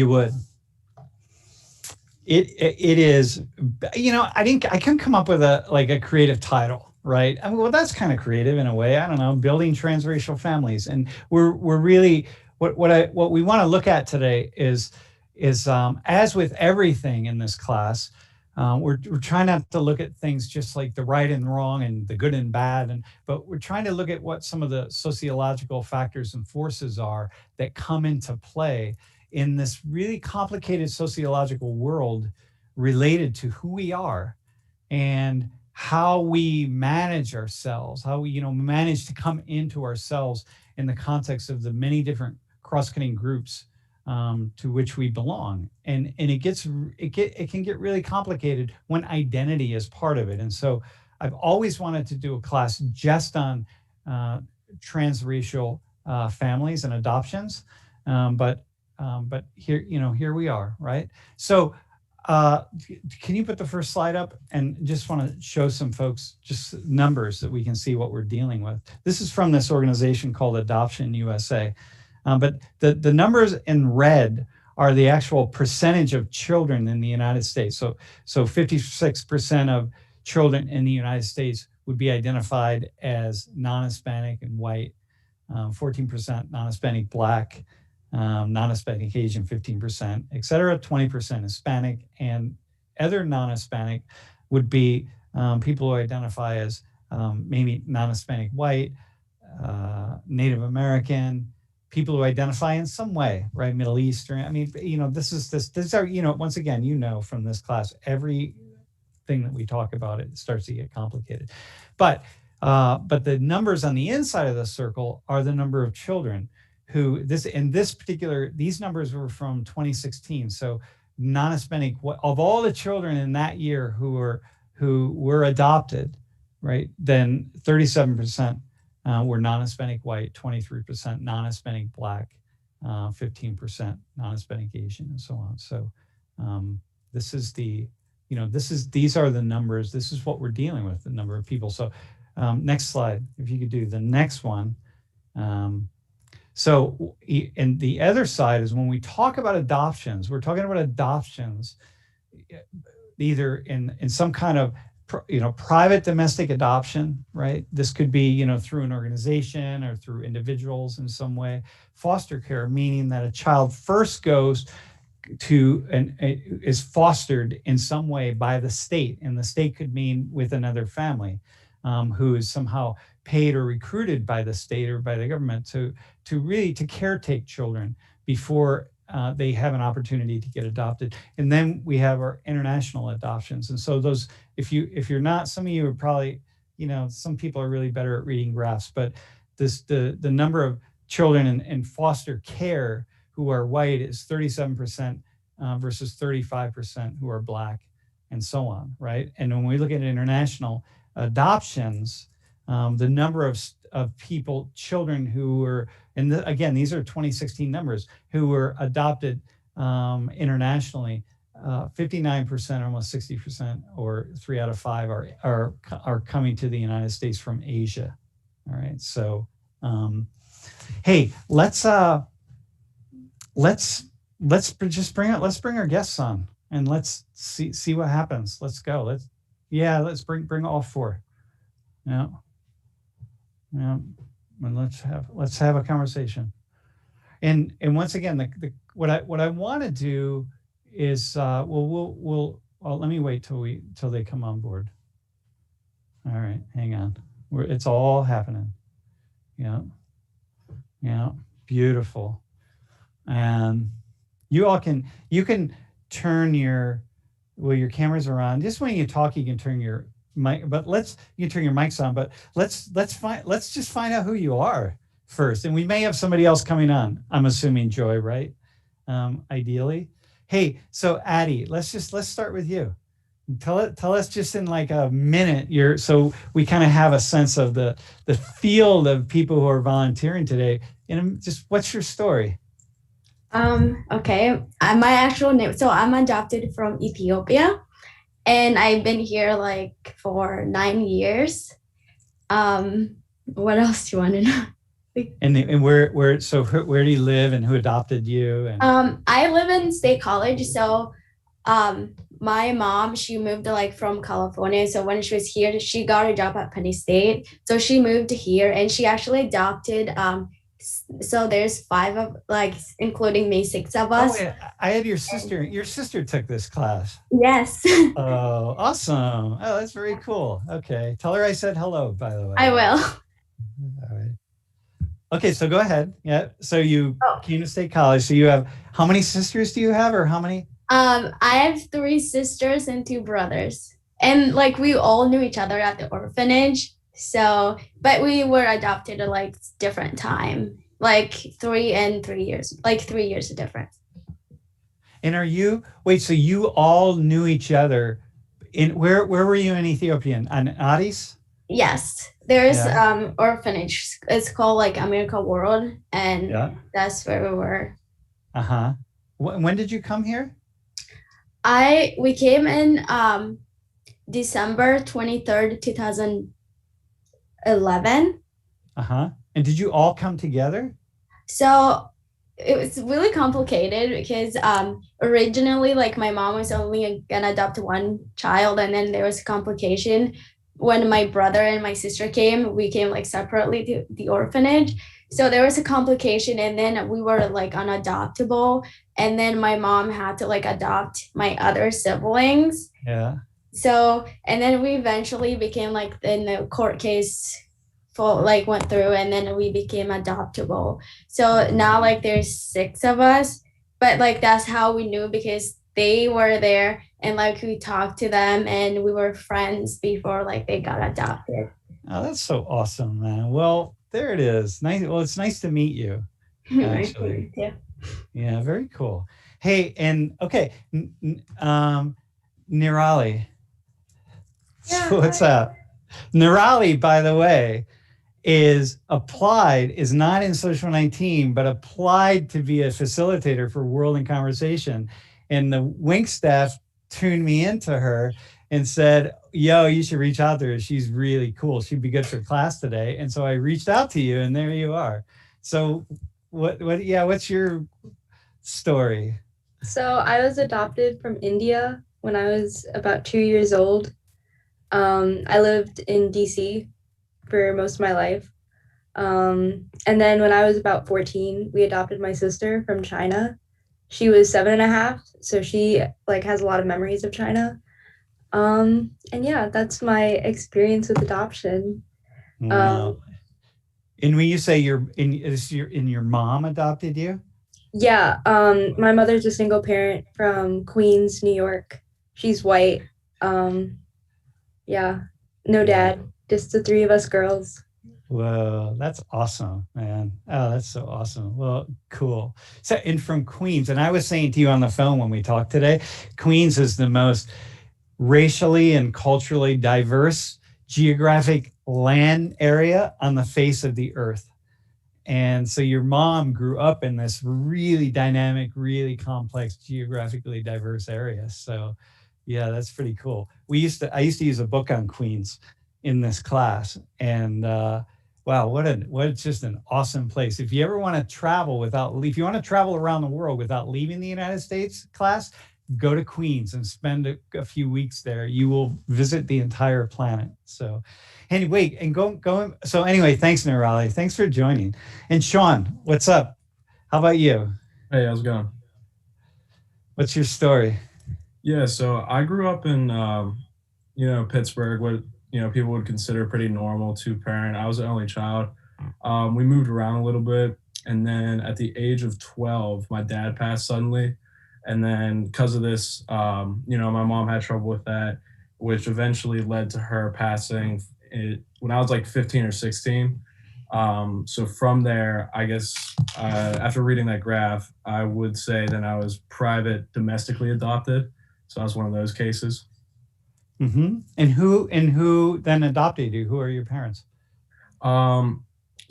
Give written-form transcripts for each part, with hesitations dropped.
You would. It is, I couldn't come up with a creative title, right? I mean, well, that's kind of creative in a way. I don't know, building transracial families, and we're really what we want to look at today is as with everything in this class, we're trying not to look at things just like the right and wrong and the good and bad, but we're trying to look at what some of the sociological factors and forces are that come into play in this really complicated sociological world related to who we are and how we manage ourselves, how we manage to come into ourselves in the context of the many different cross-cutting groups to which we belong. And it can get really complicated when identity is part of it. And so I've always wanted to do a class just on transracial families and adoptions, but here we are, right? So can you put the first slide up? And just want to show some folks just numbers that we can see what we're dealing with. This is from this organization called Adoption USA. But the numbers in red are the actual percentage of children in the United States. So 56% of children in the United States would be identified as non-Hispanic and white, 14% non-Hispanic Black, non-Hispanic Asian 15%, et cetera, 20% Hispanic, and other non-Hispanic would be people who identify as maybe non-Hispanic white, Native American, people who identify in some way, right, Middle Eastern. I mean, these are, once again, from this class, everything that we talk about, it starts to get complicated. But the numbers on the inside of the circle are the number of children who these numbers were from 2016. So non-Hispanic, of all the children in that year who were adopted, right, then 37% were non-Hispanic white, 23% non-Hispanic Black, 15% non-Hispanic Asian, and so on. So these are the numbers. This is what we're dealing with, the number of people. So next slide, if you could do the next one. So, and the other side is when we talk about adoptions, we're talking about adoptions either in some kind of private domestic adoption, right? This could be through an organization or through individuals in some way. Foster care, meaning that a child first goes to and is fostered in some way by the state, and the state could mean with another family who is somehow paid or recruited by the state or by the government to caretake children before they have an opportunity to get adopted. And then we have our international adoptions. And so those, if you're not, some of you are probably, some people are really better at reading graphs, but the number of children in foster care who are white is 37% versus 35% who are Black, and so on, right? And when we look at international adoptions, the number of children who were, and again, these are 2016 numbers, who were adopted internationally, 59%, almost 60%, or 3 out of 5 are coming to the United States from Asia. All right, so hey, let's bring our guests on and let's see what happens. Let's go. Let's bring all 4. And let's have a conversation. And once again, what I want to do is we'll let me wait till they come on board. All right, hang on. It's all happening. Yeah, beautiful. And you can turn your cameras are on. Just when you talk, you can turn your mic, but you can turn your mics on, but let's just find out who you are first. And we may have somebody else coming on. I'm assuming Joy, right? Ideally. Hey, so Addie, let's start with you. Tell us just in like a minute, so we kind of have a sense of the field of people who are volunteering today. And just what's your story? Okay. My actual name, so I'm adopted from Ethiopia, and I've been here for 9 years. What else do you want to know? And where do you live and who adopted you? And I live in State College, so my mom, she moved like from California. So when she was here, she got a job at Penny State. So she moved here and she actually adopted so there's five of like including me, six of oh, us. wait, I had your sister. Your sister took this class. Yes. Oh, awesome. Oh, that's very cool. Okay. Tell her I said hello, by the way. I will. All right. Okay, so go ahead. Yeah. So you Oh. came to State College. So you have, how many sisters do you have, or how many? I have three sisters and two brothers. And like we all knew each other at the orphanage. So, but we were adopted at like different time, like 3 and 3 years, like 3 years of difference. And wait, so you all knew each other where were you in Ethiopia? On Addis? Yes, there's Yeah. orphanage. It's called like America World, and Yeah. that's where we were. Uh-huh. When did you come here? We came in December 23rd, 2011. Uh-huh. And did you all come together? So it was really complicated because originally like my mom was only gonna adopt one child, and then there was a complication when my brother and my sister came. We came like separately to the orphanage, so there was a complication, and then we were like unadoptable, and then my mom had to like adopt my other siblings. Yeah. So and then we eventually became like in the court case full like went through, and then we became adoptable. So now like there's six of us, but like that's how we knew because they were there and like we talked to them and we were friends before like they got adopted. Oh, that's so awesome, man. Well, there it is. Nice. Well, it's nice to meet you, actually. Yeah. Yeah, very cool. Hey, and okay, Nirali. Yeah, So what's up? Nirali, by the way, is not in Social 19, but applied to be a facilitator for World in Conversation. And the Wink staff tuned me into her and said, yo, you should reach out to her. She's really cool. She'd be good for class today. And so I reached out to you, and there you are. So what's your story? So I was adopted from India when I was about 2 years old. I lived in DC for most of my life. And then when I was about 14, we adopted my sister from China. She was 7.5, so she like has a lot of memories of China. And yeah, that's my experience with adoption. Wow. And when you say your mom adopted you? Yeah, my mother's a single parent from Queens, New York. She's white. Yeah, no dad, just the three of us girls. Whoa, that's awesome, man. Oh, that's so awesome. Well, cool. So, and from Queens, and I was saying to you on the phone when we talked today, Queens is the most racially and culturally diverse geographic land area on the face of the earth. And so your mom grew up in this really dynamic, really complex, geographically diverse area. So yeah, that's pretty cool. I used to use a book on Queens in this class, and wow, what just an awesome place. If you ever want to travel if you want to travel around the world without leaving the United States, class, go to Queens and spend a few weeks there. You will visit the entire planet. So anyway, and go. So anyway, thanks, Nirali. Thanks for joining. And Sean, what's up? How about you? Hey, how's it going? What's your story? Yeah, so I grew up in, Pittsburgh, what, people would consider pretty normal two-parent. I was the only child. We moved around a little bit. And then at the age of 12, my dad passed suddenly. And then because of this, my mom had trouble with that, which eventually led to her passing when I was like 15 or 16. So from there, I guess after reading that graph, I would say that I was private domestically adopted. So I was one of those cases. Mm-hmm. And who then adopted you? Who are your parents? So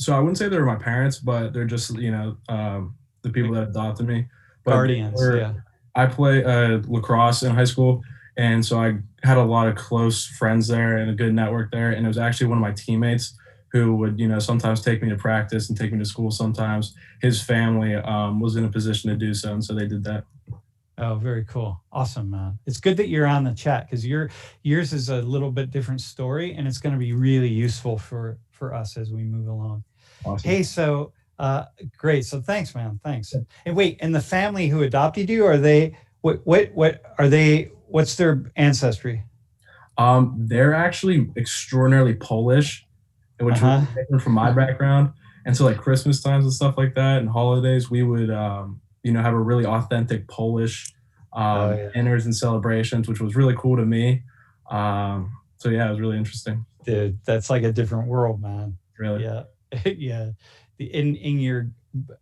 I wouldn't say they were my parents, but they're just, the people that adopted me. But guardians, yeah. I played lacrosse in high school, and so I had a lot of close friends there and a good network there. And it was actually one of my teammates who would, sometimes take me to practice and take me to school sometimes. His family was in a position to do so, and so they did that. Oh, very cool. Awesome, man. It's good that you're on the chat because yours is a little bit different story, and it's going to be really useful for us as we move along. Awesome. Hey, so great. So thanks, man. Thanks. And wait, and the family who adopted you, are they what are they? What's their ancestry? They're actually extraordinarily Polish, which was different from my background. And so like Christmas times and stuff like that and holidays, we would have a really authentic Polish dinners and celebrations, which was really cool to me. So yeah, it was really interesting. Dude, that's like a different world, man. Really? Yeah. Yeah. In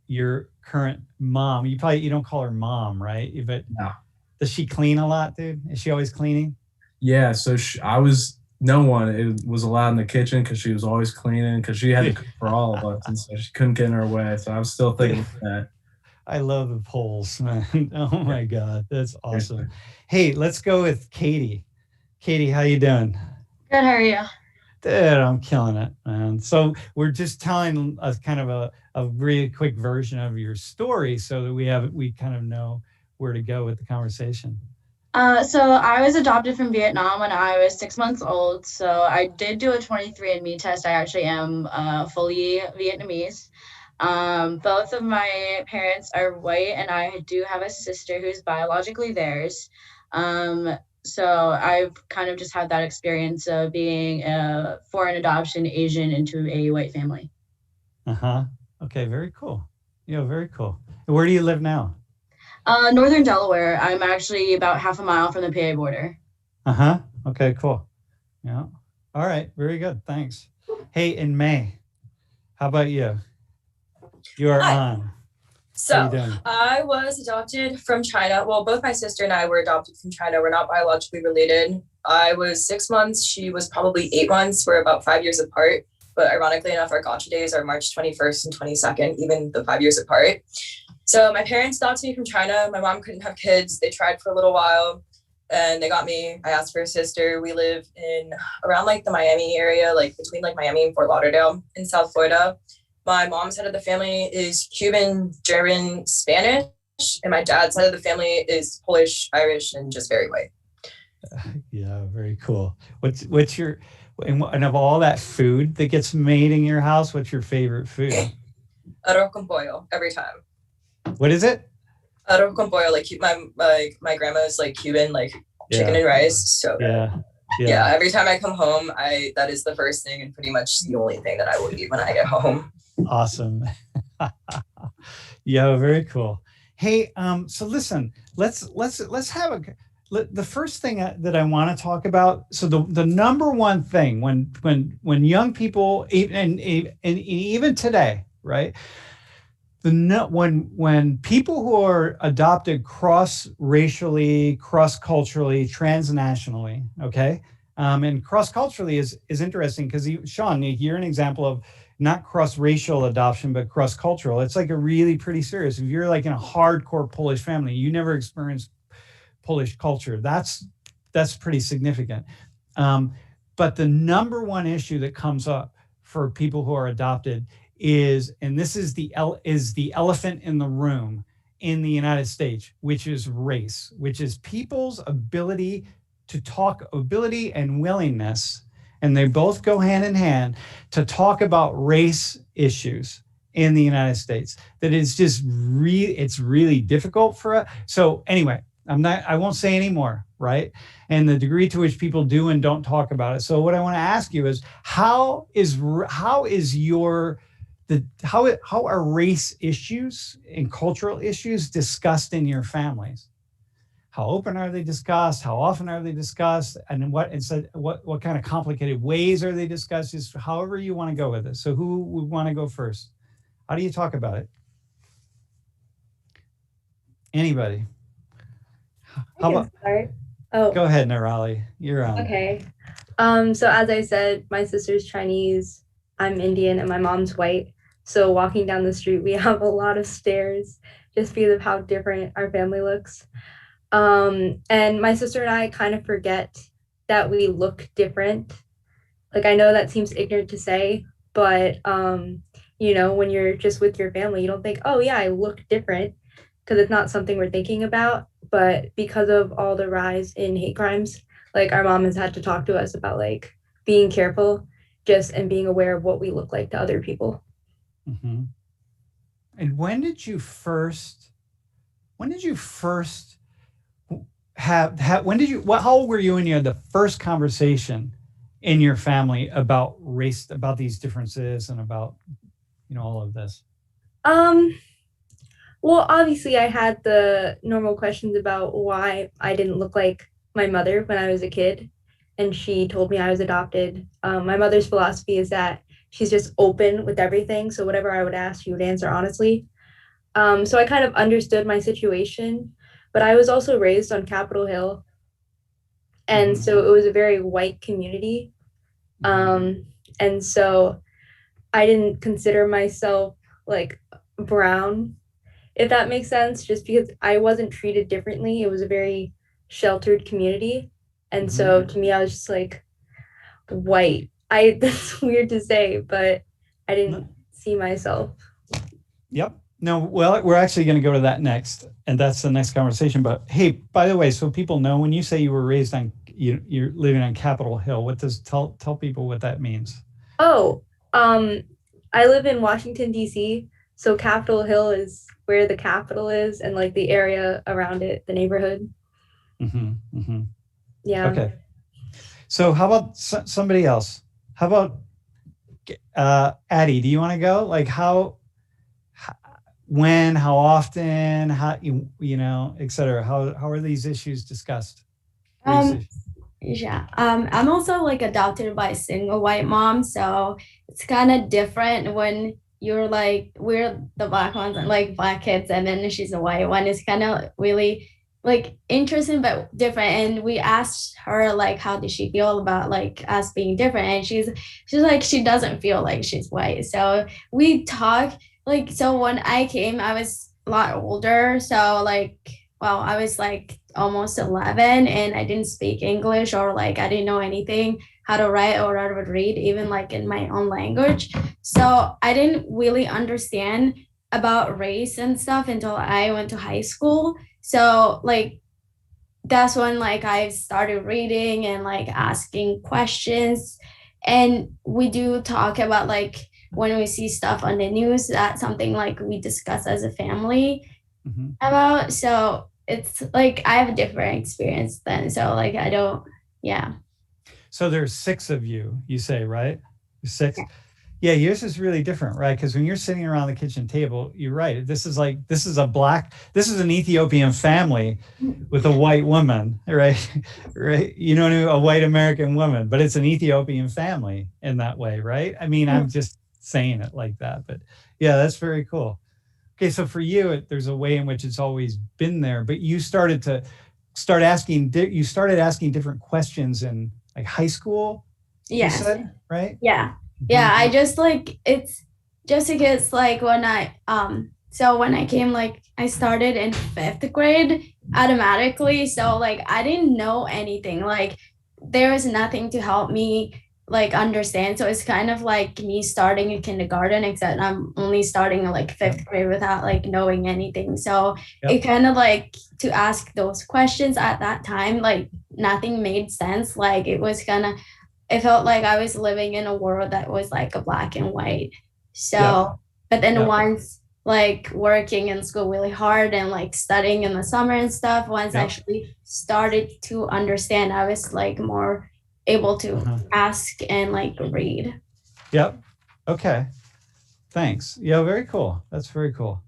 your current mom, you don't call her mom, right? But no. Does she clean a lot, dude? Is she always cleaning? Yeah. So no one was allowed in the kitchen because she was always cleaning because she had to cook for all of us, and so she couldn't get in her way. So I'm still thinking of that. I love the Poles, man. Oh my God, that's awesome. Hey, let's go with Katie. Katie, how you doing? Good, how are you? Dude, I'm killing it, man. So we're just telling us kind of a really quick version of your story so that we kind of know where to go with the conversation. So I was adopted from Vietnam when I was 6 months old. So I did do a 23andMe test. I actually am fully Vietnamese. Both of my parents are white, and I do have a sister who's biologically theirs. So I've kind of just had that experience of being a foreign adoption Asian into a white family. Okay, very cool. Yeah, very cool. And where do you live now? Northern Delaware. I'm actually about half a mile from the PA border. Okay, cool. Yeah. All right. Very good. Thanks. Hey, in May, how about you? You are on. So I was adopted from China. Well, both my sister and I were adopted from China. We're not biologically related. I was 6 months. She was probably 8 months. We're about 5 years apart. But ironically enough, our gotcha days are March 21st and 22nd, even the 5 years apart. So my parents adopted me from China. My mom couldn't have kids. They tried for a little while and they got me. I asked for a sister. We live in around like the Miami area, like between like Miami and Fort Lauderdale in South Florida. My mom's side of the family is Cuban, German, Spanish, and my dad's side of the family is Polish, Irish, and just very white. Yeah, very cool. What's your, and of all that food that gets made in your house, what's your favorite food? Arroz con pollo every time. What is it? Arroz con pollo, like my grandma's like Cuban, like chicken and rice. So yeah, every time I come home, that is the first thing and pretty much the only thing that I will eat when I get home. Awesome. Yeah, very cool. Hey, so listen, let's have the first thing that I want to talk about. So the number one thing when young people, and even today, right? When people who are adopted cross-racially, cross-culturally, transnationally, okay, and cross-culturally is interesting because Sean, you're an example of not cross-racial adoption, but cross-cultural. It's like a really pretty serious. If you're like in a hardcore Polish family, you never experienced Polish culture. That's pretty significant. But the number one issue that comes up for people who are adopted is, and this is the elephant in the room in the United States, which is race, which is people's ability and willingness, and they both go hand in hand, to talk about race issues in the United States. That is just it's really difficult for us. So anyway, I won't say any more, right? And the degree to which people do and don't talk about it. So what I want to ask you is, how are race issues and cultural issues discussed in your families? How open are they discussed? How often are they discussed? And what kind of complicated ways are they discussed? Just however you want to go with it. So who would want to go first? How do you talk about it? Anybody? How about? Start. Oh, go ahead, Nirali. You're on. Okay. So as I said, my sister's Chinese, I'm Indian, and my mom's white. So walking down the street, we have a lot of stares just because of how different our family looks. And my sister and I kind of forget that we look different. Like, I know that seems ignorant to say, But you know, when you're just with your family, you don't think, oh yeah, I look different, because it's not something we're thinking about. But because of all the rise in hate crimes, like our mom has had to talk to us about like being careful just and being aware of what we look like to other people. Mm-hmm. And when did you first how old were you when you had the first conversation in your family about race, about these differences and about, all of this? Well, obviously I had the normal questions about why I didn't look like my mother when I was a kid, and she told me I was adopted. My mother's philosophy is that she's just open with everything, so whatever I would ask, she would answer honestly. So I kind of understood my situation, but I was also raised on Capitol Hill, and so it was a very white community. And so I didn't consider myself like brown, if that makes sense, just because I wasn't treated differently. It was a very sheltered community. And so to me, I was just like white. That's weird to say, but I didn't see myself. Yep. No, well, we're actually going to go to that next, and that's the next conversation. But hey, by the way, so people know, when you say you were raised on, you're living on Capitol Hill, what does tell people what that means? Oh, I live in Washington, D.C., so Capitol Hill is where the Capitol is, and like the area around it, the neighborhood. Yeah. Okay. So how about somebody else? How about Addie? Do you want to go? Like when, how often, how et cetera. How are these issues discussed? Yeah. I'm also like adopted by a single white mom, so it's kind of different when you're like, we're the black ones and like black kids, and then she's a white one. It's kind of really like interesting but different. And we asked her like how did she feel about like us being different, and she's like she doesn't feel like she's white. So we talk like, so when I came I was a lot older, so like, well, I was like almost 11 and I didn't speak English, or like I didn't know anything how to write or how to read, even like in my own language. So I didn't really understand about race and stuff until I went to high school. So like that's when like I started reading and like asking questions. And we do talk about like when we see stuff on the news, that's something like we discuss as a family about. So it's like I have a different experience then. So like I don't, yeah. So there's 6 of you, you say, right? 6. Yeah, yours is really different, right? Because when you're sitting around the kitchen table, you're right. This is an Ethiopian family with a white woman, right? Right? A white American woman, but it's an Ethiopian family in that way, right? I mean, I'm just saying it like that, but yeah, that's very cool. Okay, so for you, there's a way in which it's always been there, but you started asking different questions in like high school. Yes. You said, right? Yeah. Yeah, I just like, it's just because like when I came, like I started in 5th grade automatically. So like I didn't know anything. Like there was nothing to help me like understand. So it's kind of like me starting in kindergarten, except I'm only starting in like 5th grade without like knowing anything. So it kind of like, to ask those questions at that time, like nothing made sense. Like it felt like I was living in a world that was like a black and white. So, but then once like working in school really hard and like studying in the summer and stuff, once I actually started to understand, I was like more able to ask and like read. Yep. Okay. Thanks. Yeah, very cool. That's very cool.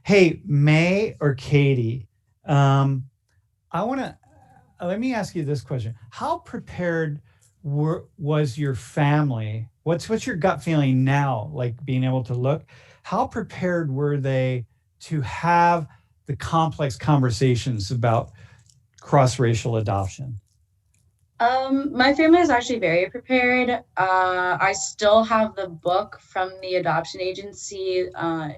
Hey, May or Katie, let me ask you this question. How prepared was your family? What's your gut feeling now, like being able to look? How prepared were they to have the complex conversations about cross-racial adoption? My family is actually very prepared. I still have the book from the adoption agency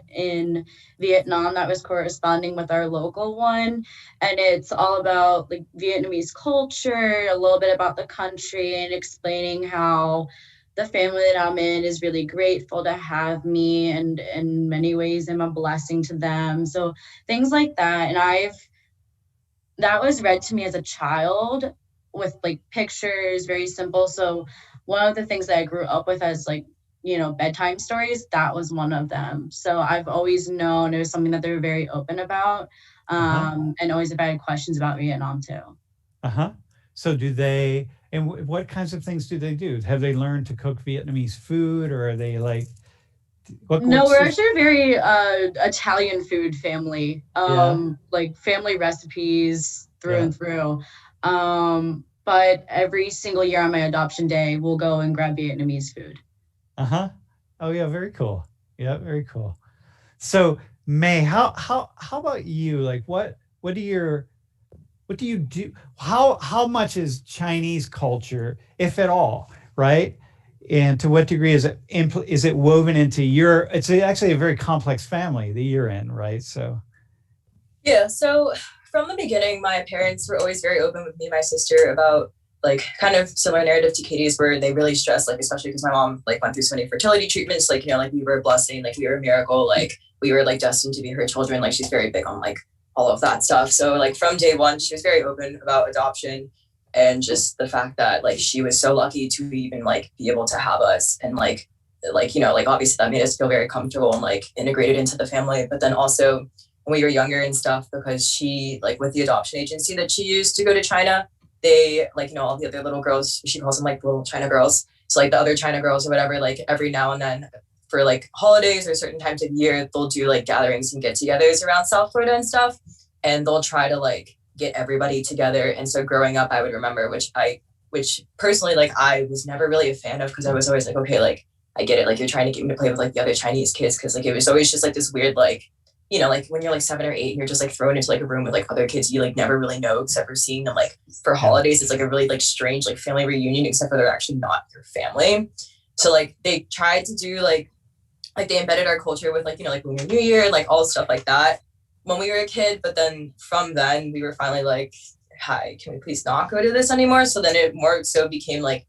in Vietnam that was corresponding with our local one. And it's all about like Vietnamese culture, a little bit about the country, and explaining how the family that I'm in is really grateful to have me, and in many ways I'm a blessing to them. So things like that. And that was read to me as a child with like pictures, very simple. So one of the things that I grew up with as like, bedtime stories, that was one of them. So I've always known it was something that they were very open about, and always have had questions about Vietnam too. Uh-huh. So what kinds of things do they do? Have they learned to cook Vietnamese food, or are they like, no, we're actually a very Italian food family. Like family recipes through and through. But every single year on my adoption day, we'll go and grab Vietnamese food. Uh-huh. Oh yeah, very cool. Yeah, very cool. So May, how about you? Like what do you do? How much is Chinese culture, if at all, right? And to what degree is it woven into your? It's actually a very complex family that you're in, right? So. Yeah. So from the beginning, my parents were always very open with me and my sister about like kind of similar narrative to Katie's, where they really stress, like, especially because my mom like went through so many fertility treatments, like, like we were a blessing, like we were a miracle, like we were like destined to be her children. Like she's very big on like all of that stuff. So like from day one, she was very open about adoption, and just the fact that like she was so lucky to even like be able to have us, and like like obviously that made us feel very comfortable and like integrated into the family. But then also when we were younger and stuff, because she like with the adoption agency that she used to go to China, they like all the other little girls, she calls them like little China girls, so like the other China girls or whatever, like every now and then for like holidays or certain times of year, they'll do like gatherings and get-togethers around South Florida and stuff, and they'll try to like get everybody together. And so growing up, I would remember, which personally like I was never really a fan of, because I was always like, okay, like I get it, like you're trying to get me to play with like the other Chinese kids, because like it was always just like this weird like like when you're like 7 or 8 and you're just like thrown into like a room with like other kids you like never really know, except for seeing them like for holidays. It's like a really like strange like family reunion, except for they're actually not your family. So like they tried to do like they embedded our culture with like like Lunar New Year and like all stuff like that when we were a kid. But then from then we were finally like, hi, can we please not go to this anymore? So then it more so became like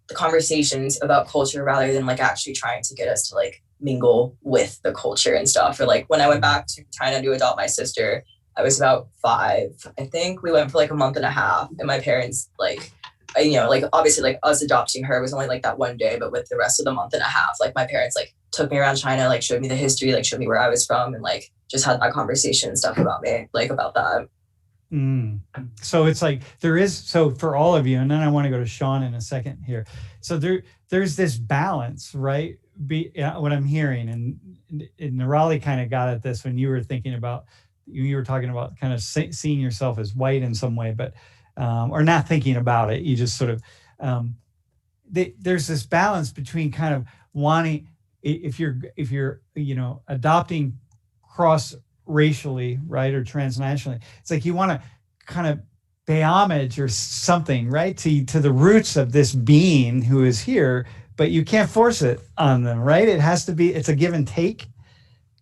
the conversations about culture rather than like actually trying to get us to like mingle with the culture and stuff. Or like when I went back to China to adopt my sister, I was about 5, I think. We went for like a month and a half, and my parents like like obviously like us adopting her was only like that one day, but with the rest of the month and a half, like my parents like took me around China, like showed me the history, like showed me where I was from, and like just had that conversation and stuff about me, like about that. So it's like so for all of you, and then I want to go to Sean in a second here. So there's this balance, right? What I'm hearing, and Nirali kind of got at this when you were thinking about, you were talking about kind of seeing yourself as white in some way, but or not thinking about it. You just sort of there's this balance between kind of wanting, if you're adopting cross racially, right, or transnationally, it's like you want to kind of pay homage or something, right, to the roots of this being who is here, but you can't force it on them, right? It has to be, it's a give and take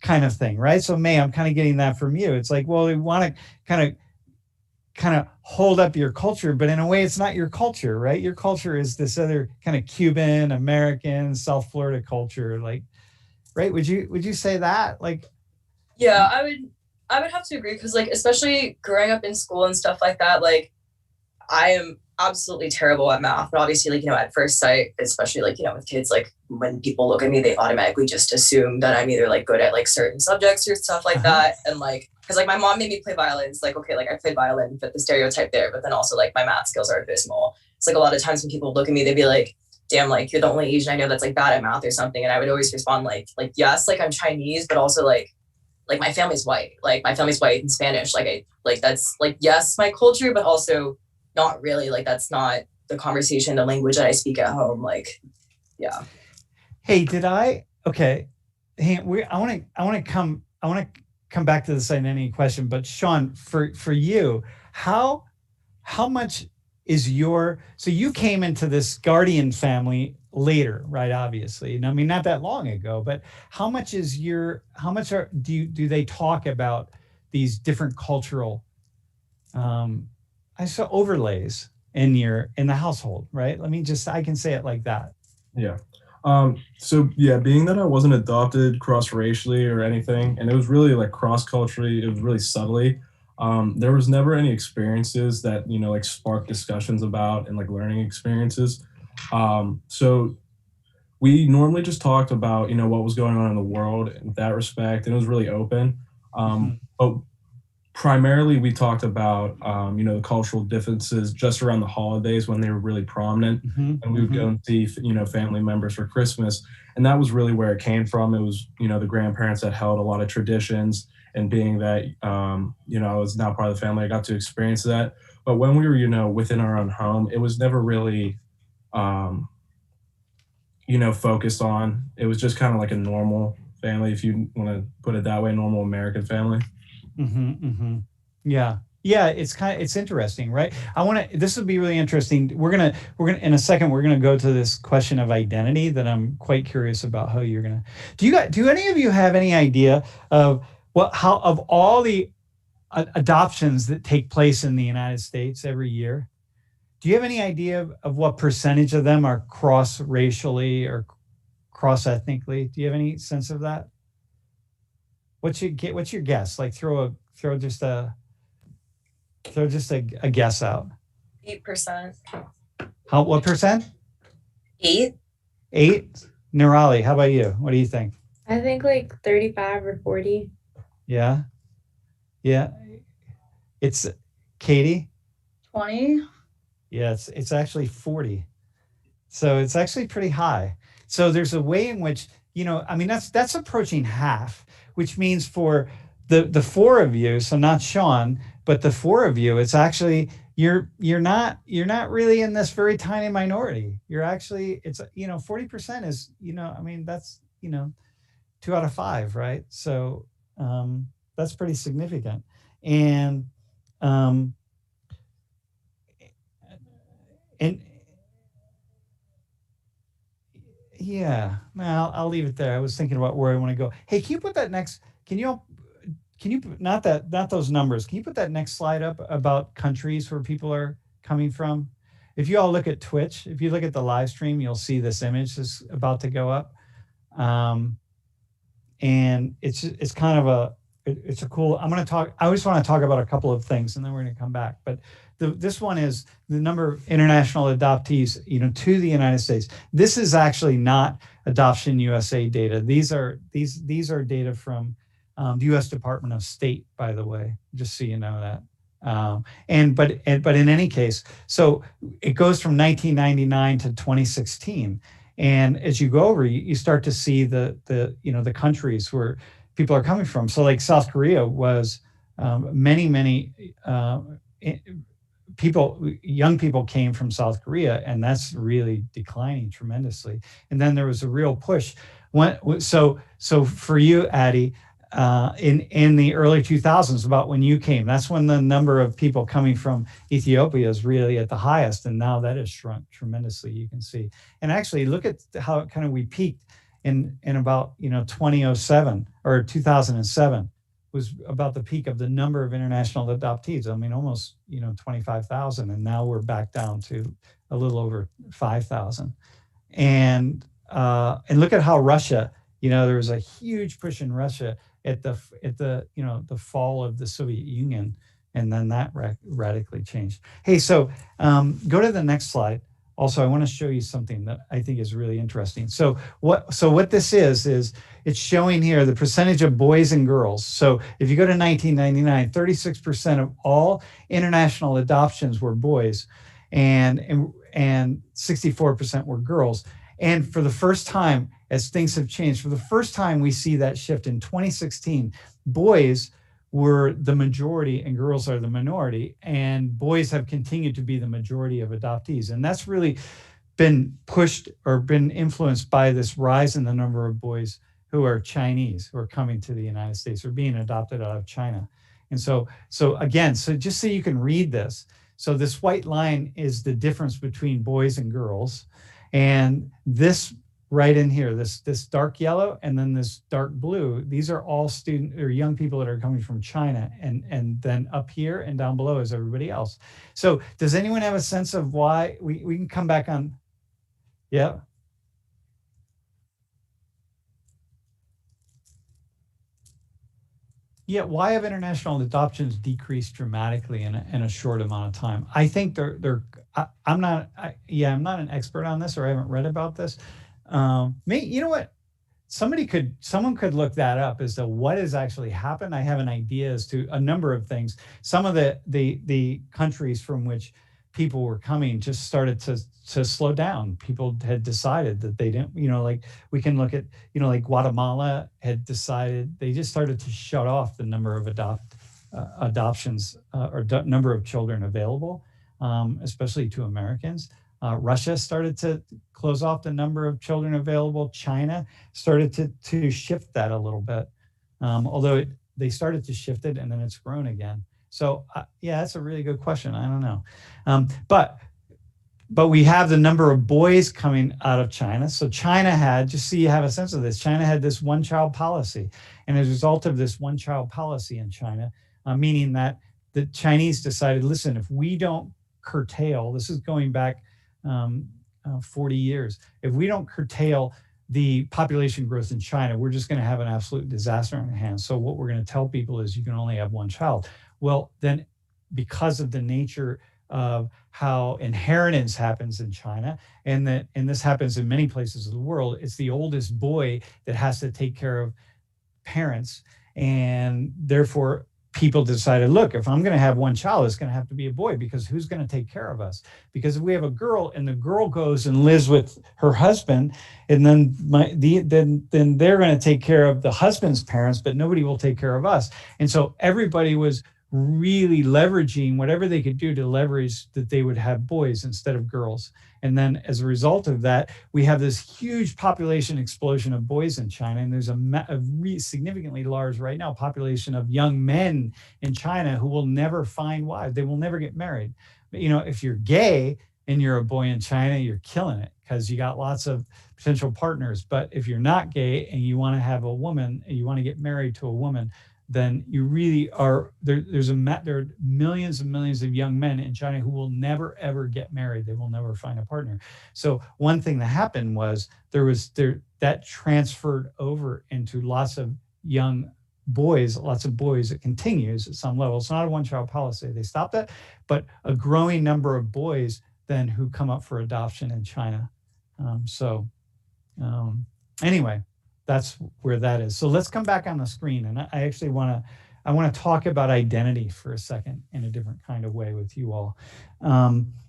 kind of thing, right? So May, I'm kind of getting that from you. It's like, well, we want to kind of hold up your culture, but in a way it's not your culture, right? Your culture is this other kind of Cuban, American, South Florida culture, like, right? Would you say that? Like, yeah, I would have to agree, because like especially growing up in school and stuff like that, like I am absolutely terrible at math, but obviously like at first sight, especially like with kids, like when people look at me, they automatically just assume that I'm either like good at like certain subjects or stuff like that. And like because like my mom made me play violin. It's like, okay, like I played violin, fit the stereotype there, but then also like my math skills are abysmal. It's like a lot of times when people look at me, they'd be like, damn, like you're the only Asian I know that's like bad at math or something. And I would always respond like yes, like I'm Chinese, but also like my family's white, like my family's white and Spanish. Like that's like, yes, my culture, but also not really, like that's not the conversation, the language that I speak at home. Like, yeah. Hey, okay. Hey, I want to come back to this in any question, but Sean, for you, how much is so you came into this guardian family later, right? Obviously, and I mean, not that long ago, but how much do they talk about these different cultural, I saw overlays in the household, right? I can say it like that. Yeah. So yeah, being that I wasn't adopted cross-racially or anything, and it was really like cross-culturally, it was really subtly. There was never any experiences that, like sparked discussions about and like learning experiences. So we normally just talked about, what was going on in the world in that respect, and it was really open. But primarily we talked about the cultural differences just around the holidays when they were really prominent, and we would go and see family members for Christmas, and that was really where it came from. It was the grandparents that held a lot of traditions, and being that I was now part of the family, I got to experience that. But when we were within our own home, it was never really um, focused on. It was just kind of like a normal family, if you want to put it that way, normal American family. Yeah. Yeah, it's interesting, right? This would be really interesting. We're gonna in a second, we're gonna go to this question of identity that I'm quite curious about how you're gonna. Do any of you have any idea of of all the adoptions that take place in the United States every year? Do you have any idea of what percentage of them are cross-racially or cross-ethnically? Do you have any sense of that? What's your guess? Like throw just a guess out. 8%. What percent? 8. 8? Nirali, how about you? What do you think? I think like 35 or 40. Yeah. Yeah. It's Katie? 20. Yeah, it's actually 40. So it's actually pretty high. So there's a way in which, that's approaching half, which means for the four of you, so not Sean, but the four of you, it's actually you're not really in this very tiny minority. You're actually 40% is that's 2 out of 5, right? So that's pretty significant, and yeah, well, I'll leave it there. I was thinking about where I want to go. Hey, can you put that next? Can you not those numbers? Can you put that next slide up about countries where people are coming from? If you all look at Twitch, if you look at the live stream, you'll see this image is about to go up, and it's kind of it's a cool. I just want to talk about a couple of things, and then we're going to come back. But this one is the number of international adoptees, to the United States. This is actually not Adoption USA data. These are data from the U.S. Department of State, by the way, just so you know that. But in any case, so it goes from 1999 to 2016, and as you go over, you start to see the countries where people are coming from. So like South Korea was many young people came from South Korea, and that's really declining tremendously. And then there was a real push. So for you, Addie, in the early 2000s, about when you came, that's when the number of people coming from Ethiopia is really at the highest, and now that has shrunk tremendously. You can see, and actually look at how kind of we peaked in about 2007 or 2007 was about the peak of the number of international adoptees. I mean, almost 25,000, and now we're back down to a little over 5,000. And look at how Russia, there was a huge push in Russia at the fall of the Soviet Union, and then that radically changed. Hey, so go to the next slide. Also, I want to show you something that I think is really interesting. So what this is it's showing here the percentage of boys and girls. So if you go to 1999, 36% of all international adoptions were boys, and 64% were girls. And for the first time, as things have changed, for the first time, we see that shift in 2016. Boys were the majority and girls are the minority, and boys have continued to be the majority of adoptees. And that's really been pushed or been influenced by this rise in the number of boys who are Chinese, who are coming to the United States or being adopted out of China. And so just so you can read this, so this white line is the difference between boys and girls, and this right in here, this dark yellow and then this dark blue, these are all student or young people that are coming from China, and then up here and down below is everybody else. So does anyone have a sense of why? We can come back on. Yeah. Yeah, why have international adoptions decreased dramatically in a short amount of time? I think I'm not an expert on this, or I haven't read about this. You know what? Someone could look that up as to what has actually happened. I have an idea as to a number of things. Some of the countries from which people were coming just started to slow down. People had decided that they didn't, like we can look at, like Guatemala had decided, they just started to shut off the number of adoptions number of children available, especially to Americans. Russia started to close off the number of children available. China started to shift that a little bit, although they started to shift it and then it's grown again. So yeah, that's a really good question. I don't know, but we have the number of boys coming out of China. So China had, just so you have a sense of this, China had this one-child policy, and as a result of this one-child policy in China, meaning that the Chinese decided, listen, if we don't curtail, this is going back 40 years, if we don't curtail the population growth in China, we're just going to have an absolute disaster on our hands. So what we're going to tell people is you can only have one child. Well, then because of the nature of how inheritance happens in China, and this happens in many places of the world, it's the oldest boy that has to take care of parents. And therefore, people decided, look, if I'm going to have one child, it's going to have to be a boy, because who's going to take care of us? Because if we have a girl and the girl goes and lives with her husband, and then then they're going to take care of the husband's parents, but nobody will take care of us. And so everybody was really leveraging whatever they could do to leverage that they would have boys instead of girls. And then as a result of that, we have this huge population explosion of boys in China. And there's a significantly large right now population of young men in China who will never find wives. They will never get married. But, if you're gay and you're a boy in China, you're killing it because you got lots of potential partners. But if you're not gay and you want to have a woman, and you want to get married to a woman, then you really are there. There are millions and millions of young men in China who will never ever get married. They will never find a partner. So one thing that happened was that transferred over into lots of young boys, lots of boys. It continues at some level. It's not a one-child policy. They stopped that, but a growing number of boys then who come up for adoption in China. Anyway. That's where that is. So let's come back on the screen. And I actually want to talk about identity for a second in a different kind of way with you all.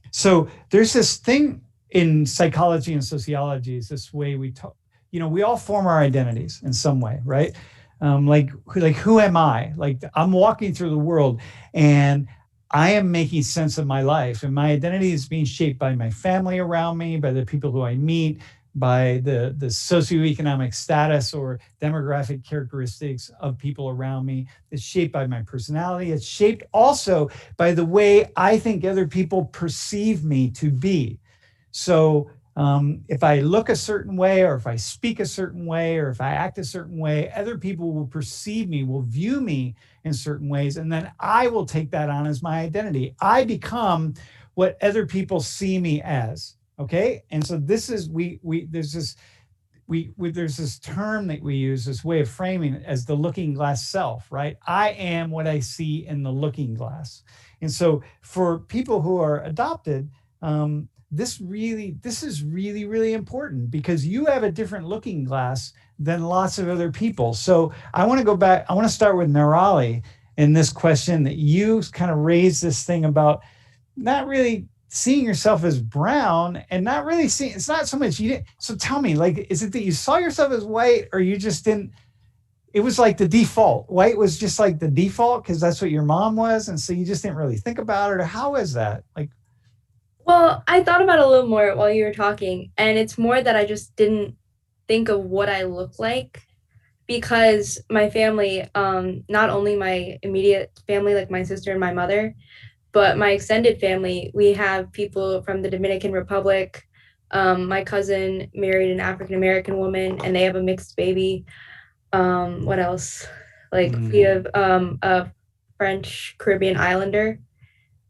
So there's this thing in psychology and sociology, is this way we talk, we all form our identities in some way, right? Like who am I? Like I'm walking through the world and I am making sense of my life, and my identity is being shaped by my family around me, by the people who I meet, by the socioeconomic status or demographic characteristics of people around me. It's shaped by my personality. It's shaped also by the way I think other people perceive me to be. So if I look a certain way, or if I speak a certain way, or if I act a certain way, other people will perceive me, will view me in certain ways, and then I will take that on as my identity. I become what other people see me as. Okay, and so this is there's this term that we use, this way of framing it as the looking glass self, right? I am what I see in the looking glass. And so for people who are adopted, this is really, really important, because you have a different looking glass than lots of other people. So I want to go back. I want to start with Nirali in this question that you kind of raised this thing about not really seeing yourself as brown, and not really seeing, it's not so much you didn't. So tell me, like, is it that you saw yourself as white, or you just didn't, it was like the default, white was just like the default because that's what your mom was, and so you just didn't really think about it? Or how is that? Like, well, I thought about it a little more while you were talking, and it's more that I just didn't think of what I look like, because my family, not only my immediate family, like my sister and my mother, but my extended family, we have people from the Dominican Republic. My cousin married an African-American woman, and they have a mixed baby. What else? Like we have a French Caribbean Islander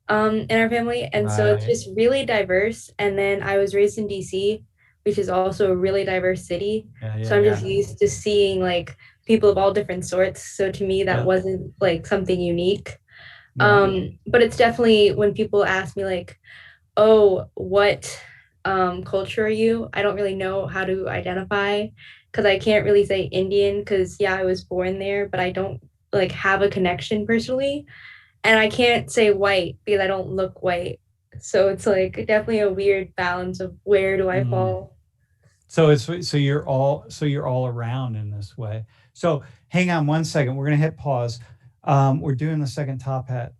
in our family. And so it's just really diverse. And then I was raised in DC, which is also a really diverse city. So I'm just used to seeing like people of all different sorts. So to me, that wasn't like something unique. But it's definitely when people ask me like, oh, what culture are you? I don't really know how to identify because I can't really say Indian because yeah, I was born there, but I don't like have a connection personally. And I can't say white because I don't look white. So it's like definitely a weird balance of where do I fall. So you're all around in this way. So hang on one second. We're gonna hit pause. We're doing the second top hat.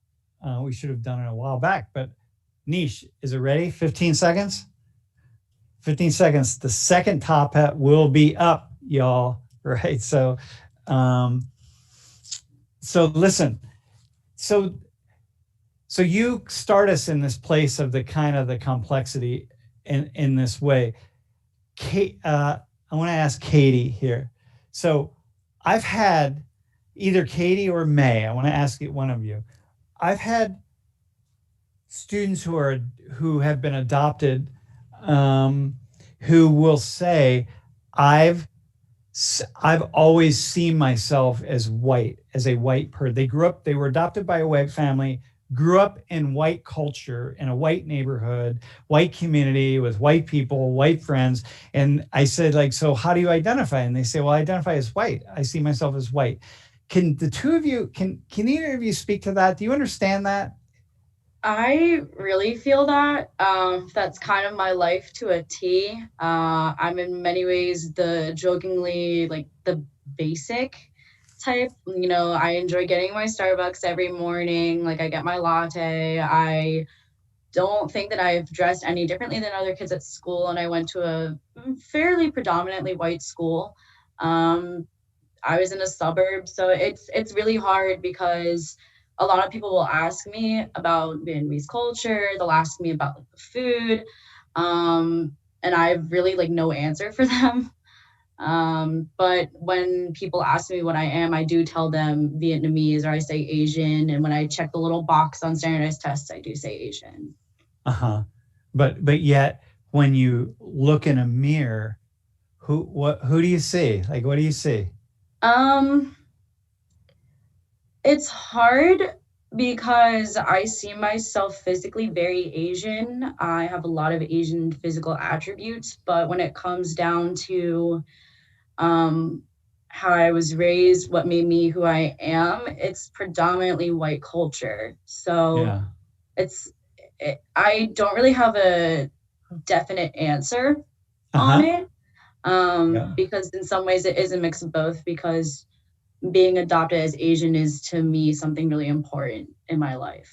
We should have done it a while back, but Niche, is it ready? 15 seconds? 15 seconds. The second top hat will be up, y'all. Right. So listen. So you start us in this place of the kind of the complexity in this way. Kate, I want to ask Katie here. So I've had either Katie or May. I want to ask one of you. I've had students who have been adopted, who will say, I've always seen myself as white, as a white person. They were adopted by a white family, grew up in white culture, in a white neighborhood, white community with white people, white friends. And I said, like, so how do you identify? And they say, well, I identify as white. I see myself as white. Can the two of you, can either of you speak to that? Do you understand that? I really feel that. That's kind of my life to a T. I'm in many ways jokingly like the basic type. You know, I enjoy getting my Starbucks every morning. Like I get my latte. I don't think that I've dressed any differently than other kids at school. And I went to a fairly predominantly white school. I was in a suburb. So it's really hard because a lot of people will ask me about Vietnamese culture. They'll ask me about like, the food. And I have really like no answer for them. But when people ask me what I am, I do tell them Vietnamese or I say Asian. And when I check the little box on standardized tests, I do say Asian. But yet when you look in a mirror, who do you see? Like, what do you see? It's hard because I see myself physically very Asian. I have a lot of Asian physical attributes, but when it comes down to how I was raised, what made me who I am, it's predominantly white culture. So I don't really have a definite answer on it because in some ways it is a mix of both because being adopted as Asian is to me something really important in my life.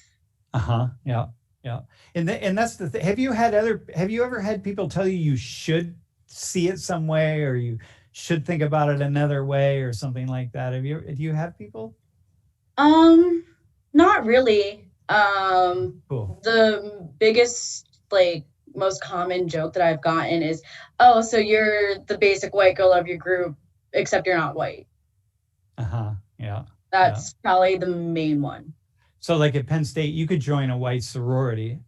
Yeah. And that's the thing. Have you ever had people tell you should see it some way or you should think about it another way or something like that? Do you have people? Not really. Cool. The biggest, like, most common joke that I've gotten is, oh, so you're the basic white girl of your group, except you're not white. Yeah. That's probably the main one. So like at Penn State, you could join a white sorority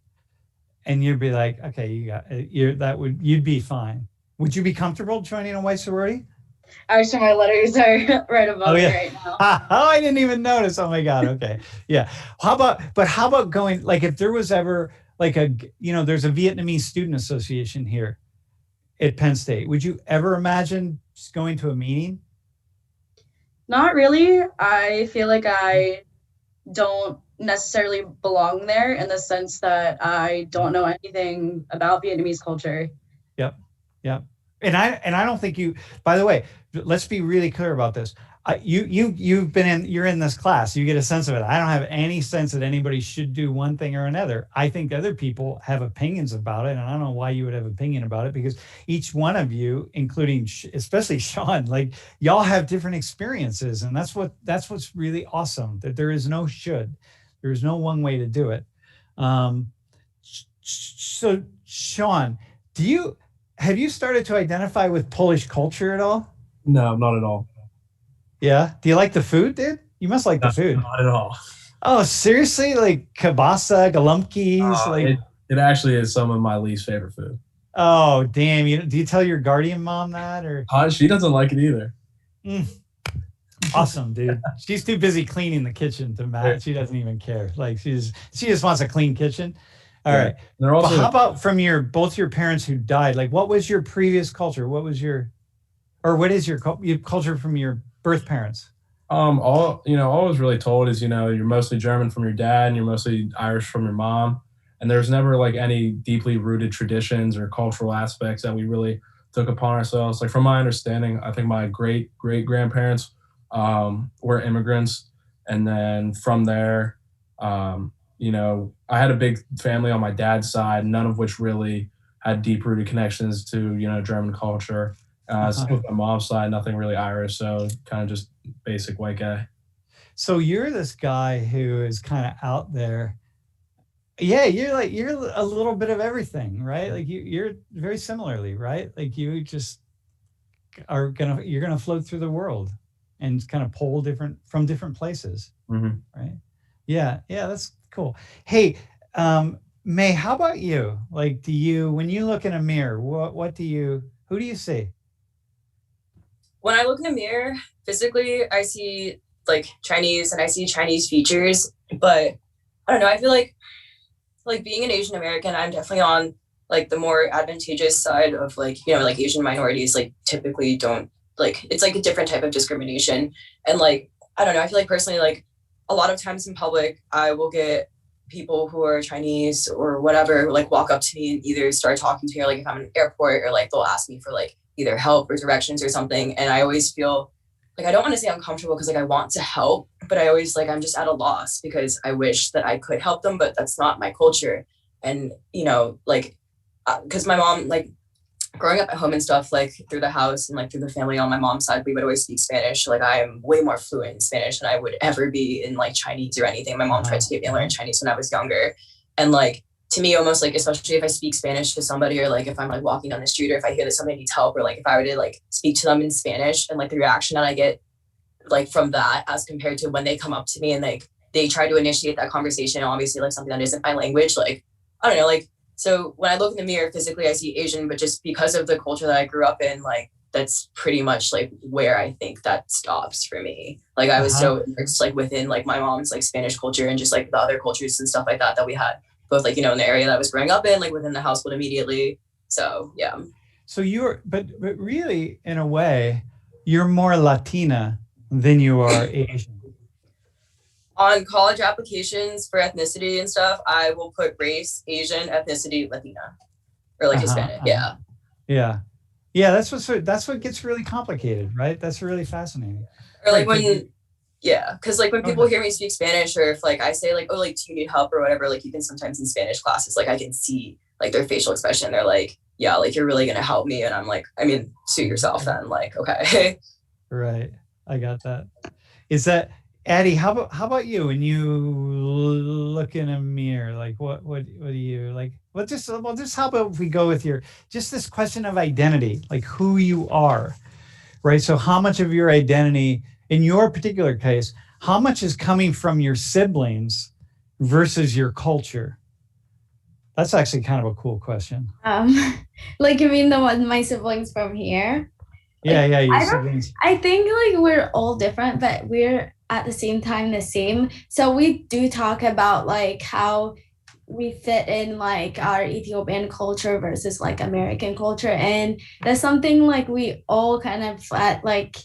and you'd be like, okay, you'd be fine. Would you be comfortable joining a white sorority? Actually, my letters are right above me right now. I didn't even notice. Oh my God. Okay. Yeah. How about going, like if there was ever like there's a Vietnamese student association here at Penn State. Would you ever imagine just going to a meeting? Not really. I feel like I don't necessarily belong there in the sense that I don't know anything about Vietnamese culture. Yep. And I don't think you, by the way, let's be really clear about this. You're in this class, you get a sense of it. I don't have any sense that anybody should do one thing or another. I think other people have opinions about it. And I don't know why you would have opinion about it because each one of you, including especially Sean, like y'all have different experiences. And that's what's really awesome, that there is no should, there is no one way to do it. So Sean, have you started to identify with Polish culture at all? No, not at all. Yeah. Do you like the food, dude? You must like the food. Not at all. Oh, seriously? Like kielbasa, gołąbki? It actually is some of my least favorite food. Oh, damn. Do you tell your guardian mom that? Or she doesn't like it either. Awesome, dude. She's too busy cleaning the kitchen to match. She doesn't even care. Like she just wants a clean kitchen. All right. They're also, but how about from both your parents who died? Like, what was your previous culture? What is your culture from your birth parents? all I was really told is, you're mostly German from your dad and you're mostly Irish from your mom. And there's never like any deeply rooted traditions or cultural aspects that we really took upon ourselves. Like from my understanding, I think my great grandparents were immigrants. And then from there, I had a big family on my dad's side, none of which really had deep rooted connections to, German culture. Same with my mom's side, nothing really Irish. So kind of just basic white guy. So you're this guy who is kind of out there. Yeah, you're a little bit of everything, right? Like you're very similarly, right? Like you just you're gonna float through the world and kind of pull from different places, right? Yeah, that's cool. Hey, May, how about you? Like, when you look in a mirror, who do you see? When I look in a mirror, physically, I see like Chinese and I see Chinese features, but I don't know. I feel like being an Asian American, I'm definitely on like the more advantageous side of like Asian minorities like typically don't it's like a different type of discrimination. And like, I don't know, I feel like personally, like a lot of times in public, I will get people who are Chinese or whatever, like walk up to me and either start talking to me, or like if I'm in an airport, or like they'll ask me for like either help or directions or something. And I always feel like, I don't want to say uncomfortable because like I want to help, but I always I'm just at a loss because I wish that I could help them, but that's not my culture. And, because my mom, like growing up at home and stuff, like through the house and like through the family on my mom's side, we would always speak Spanish. Like I am way more fluent in Spanish than I would ever be in like Chinese or anything. My mom tried to get me to learn Chinese when I was younger. And like, to me, almost like, especially if I speak Spanish to somebody, or like if I'm like walking down the street, or if I hear that somebody needs help, or like if I were to like speak to them in Spanish, and like the reaction that I get like from that as compared to when they come up to me and like they try to initiate that conversation, obviously like something that isn't my language, like, I don't know, like, so when I look in the mirror, physically I see Asian, but just because of the culture that I grew up in, like that's pretty much like where I think that stops for me. Like I was so immersed like within like my mom's like Spanish culture and just like the other cultures and stuff like that we had both like, in the area that I was growing up in, like within the household immediately. So, yeah. So but really in a way, you're more Latina than you are Asian. On college applications for ethnicity and stuff, I will put race, Asian, ethnicity, Latina, or like Hispanic. Yeah. That's what gets really complicated, right? That's really fascinating. Or like because like when people hear me speak Spanish, or if like I say like, oh, like, do you need help or whatever, like even sometimes in Spanish classes, like I can see like their facial expression. They're like, yeah, like you're really gonna help me, and I'm like, I mean, suit yourself then. Like, okay. Right. I got that. Is that Addie? How about you? When you look in a mirror, like what do you like? Well, just how about if we go with just this question of identity, like who you are, right? So how much of your identity, in your particular case, how much is coming from your siblings versus your culture? That's actually kind of a cool question. Like you mean the one my siblings from here? Yeah, your siblings. I think like we're all different, but we're at the same time the same. So we do talk about like how we fit in like our Ethiopian culture versus like American culture, and that's something like we all kind of at like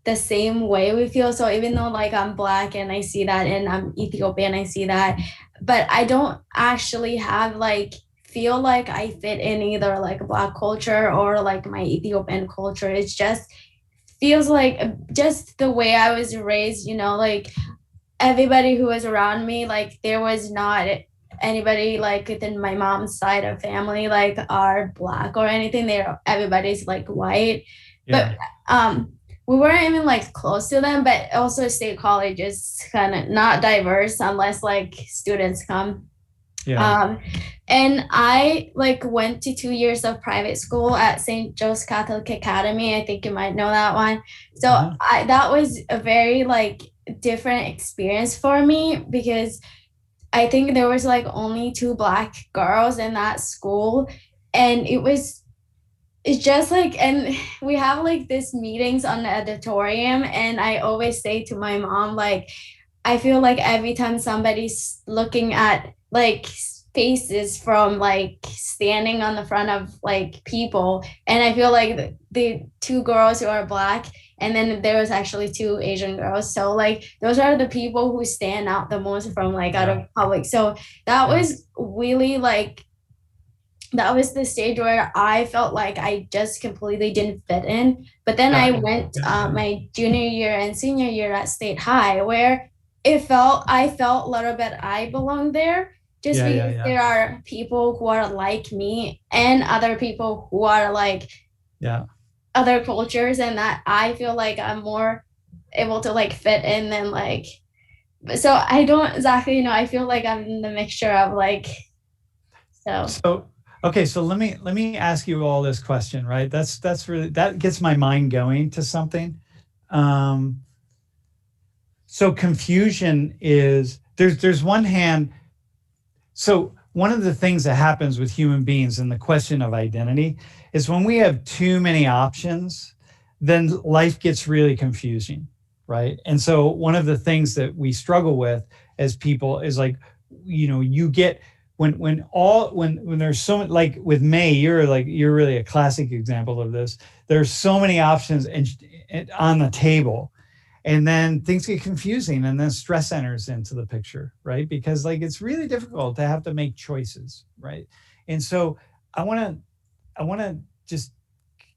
the same way we feel. So even though like I'm Black and I see that, and I'm Ethiopian, I see that, but I don't actually have like feel like I fit in either like Black culture or like my Ethiopian culture. It's just feels like just the way I was raised, like everybody who was around me, like there was not anybody like within my mom's side of family like are Black or anything. Everybody's like white. Yeah. But we weren't even like close to them, but also state college is kind of not diverse unless like students come. Yeah. And I like went to 2 years of private school at St. Joe's Catholic Academy. I think you might know that one. So that was a very like different experience for me, because I think there was like only 2 Black girls in that school, and it was it's just like, and we have like this meetings on the auditorium, and I always say to my mom, like, I feel like every time somebody's looking at like faces from like standing on the front of like people, and I feel like the two girls who are black, and then there was actually two Asian girls, so like those are the people who stand out the most from like out of public. So that was really like, that was the stage where I felt like I just completely didn't fit in. But then I went my junior year and senior year at State High, where I felt a little bit I belong there, just because there are people who are like me and other people who are like other cultures, and that I feel like I'm more able to like fit in than like, so I don't exactly know. I feel like I'm in the mixture of like, so okay, so let me ask you all this question, right? That's really, that gets my mind going to something. So confusion is, there's one hand. So one of the things that happens with human beings in the question of identity is when we have too many options, then life gets really confusing, right? And so one of the things that we struggle with as people is like, you get, when there's so much, like with May, you're really a classic example of this. There's so many options and on the table, and then things get confusing, and then stress enters into the picture, right? Because like it's really difficult to have to make choices, right? And so I want to just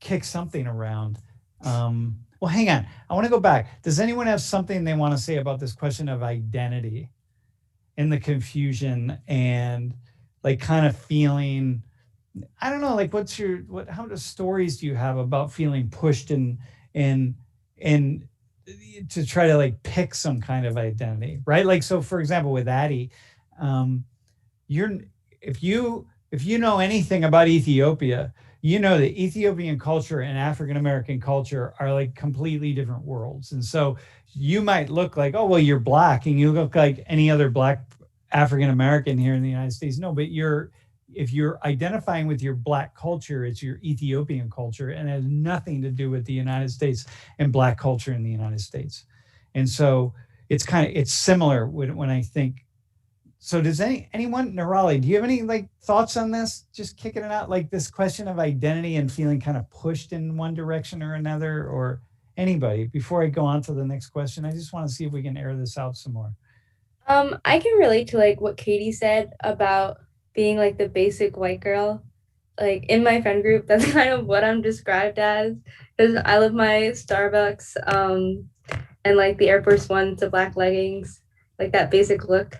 kick something around. Well, hang on, I want to go back. Does anyone have something they want to say about this question of identity and the confusion, and like kind of feeling, I don't know, like how many stories do you have about feeling pushed in to try to like pick some kind of identity, right? Like, so for example, with Addie, you're, if you know anything about Ethiopia, you know that Ethiopian culture and African American culture are like completely different worlds. And so you might look like, oh, well, you're black and you look like any other black African American here in the United States. No, but if you're identifying with your black culture, it's your Ethiopian culture, and it has nothing to do with the United States and black culture in the United States. And so it's similar when I think. So does anyone, Nirali, do you have any like thoughts on this? Just kicking it out, like this question of identity and feeling kind of pushed in one direction or another, or anybody, before I go on to the next question? I just want to see if we can air this out some more. I can relate to like what Katie said about being like the basic white girl. Like in my friend group, that's kind of what I'm described as, because I love my Starbucks and like the Air Force Ones, the black leggings, like that basic look.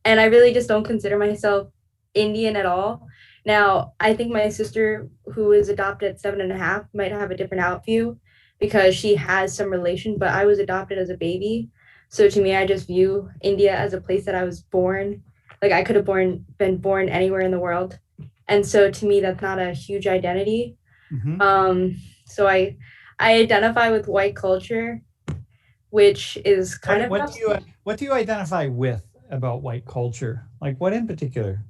And I really just don't consider myself Indian at all. Now, I think my sister, who was adopted at 7.5, might have a different outview because she has some relation, but I was adopted as a baby. So to me, I just view India as a place that I was born. Like I could have been born anywhere in the world. And so to me, that's not a huge identity. Mm-hmm. So I identify with white culture, which is kind of what do you identify with about white culture? Like what in particular?